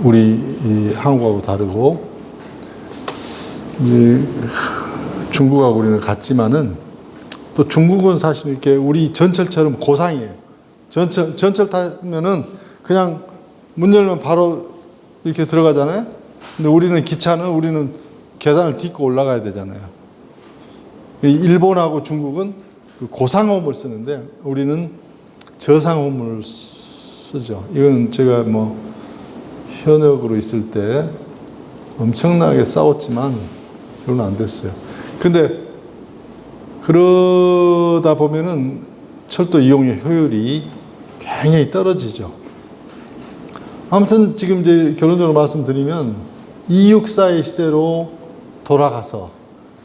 우리 이 한국하고 다르고, 이제 중국하고 우리는 같지만은, 또 중국은 사실 이렇게 우리 전철처럼 고상이에요. 전철 타면은 그냥 문 열면 바로 이렇게 들어가잖아요. 근데 우리는 기차는 우리는 계단을 딛고 올라가야 되잖아요. 일본하고 중국은 고상호흡을 쓰는데 우리는 저상호흡을 쓰죠. 이건 제가 뭐 현역으로 있을 때 엄청나게 싸웠지만 그건 안 됐어요. 근데 그러다 보면은 철도 이용료 효율이 굉장히 떨어지죠. 아무튼 지금 이제 결론적으로 말씀드리면 264의 시대로 돌아가서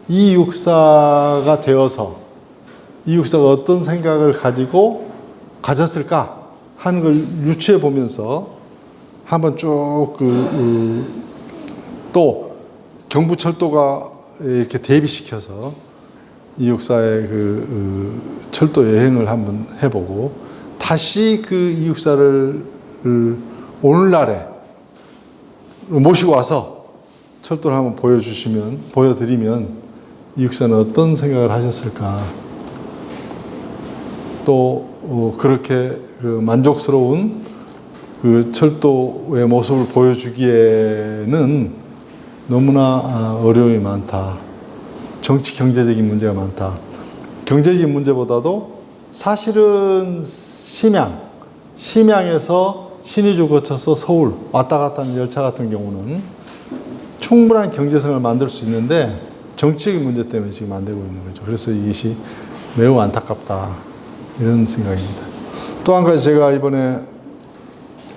264가 되어서 264가 어떤 생각을 가졌을까 하는 걸 유추해 보면서 한번 쭉 또 경부철도가 이렇게 대비시켜서 264의 철도 여행을 한번 해보고 다시 그 264를 오늘날에 모시고 와서 철도를 한번 보여드리면 264는 어떤 생각을 하셨을까. 또 그렇게 만족스러운 그 철도의 모습을 보여주기에는 너무나 어려움이 많다. 정치 경제적인 문제가 많다. 경제적인 문제보다도 사실은 심양에서 신의주 거쳐서 서울 왔다 갔다 하는 열차 같은 경우는 충분한 경제성을 만들 수 있는데 정치적인 문제 때문에 지금 안 되고 있는 거죠. 그래서 이것이 매우 안타깝다. 이런 생각입니다. 또 한 가지 제가 이번에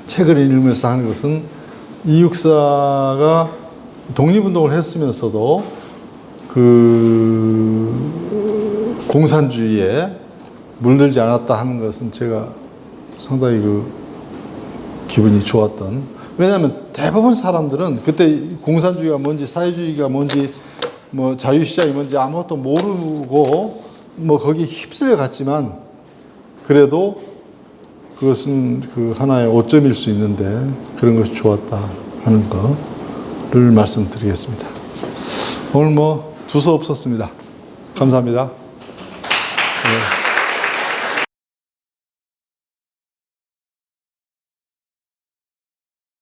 책을 읽으면서 하는 것은 264가 독립운동을 했으면서도 공산주의에 물들지 않았다 하는 것은 제가 상당히 기분이 좋았던. 왜냐하면 대부분 사람들은 그때 공산주의가 뭔지 사회주의가 뭔지 뭐 자유시장이 뭔지 아무것도 모르고 뭐 거기 휩쓸려 갔지만 그래도 그것은 하나의 오점일 수 있는데 그런 것이 좋았다 하는 거를 말씀드리겠습니다. 오늘 뭐 두서 없었습니다. 감사합니다. 네.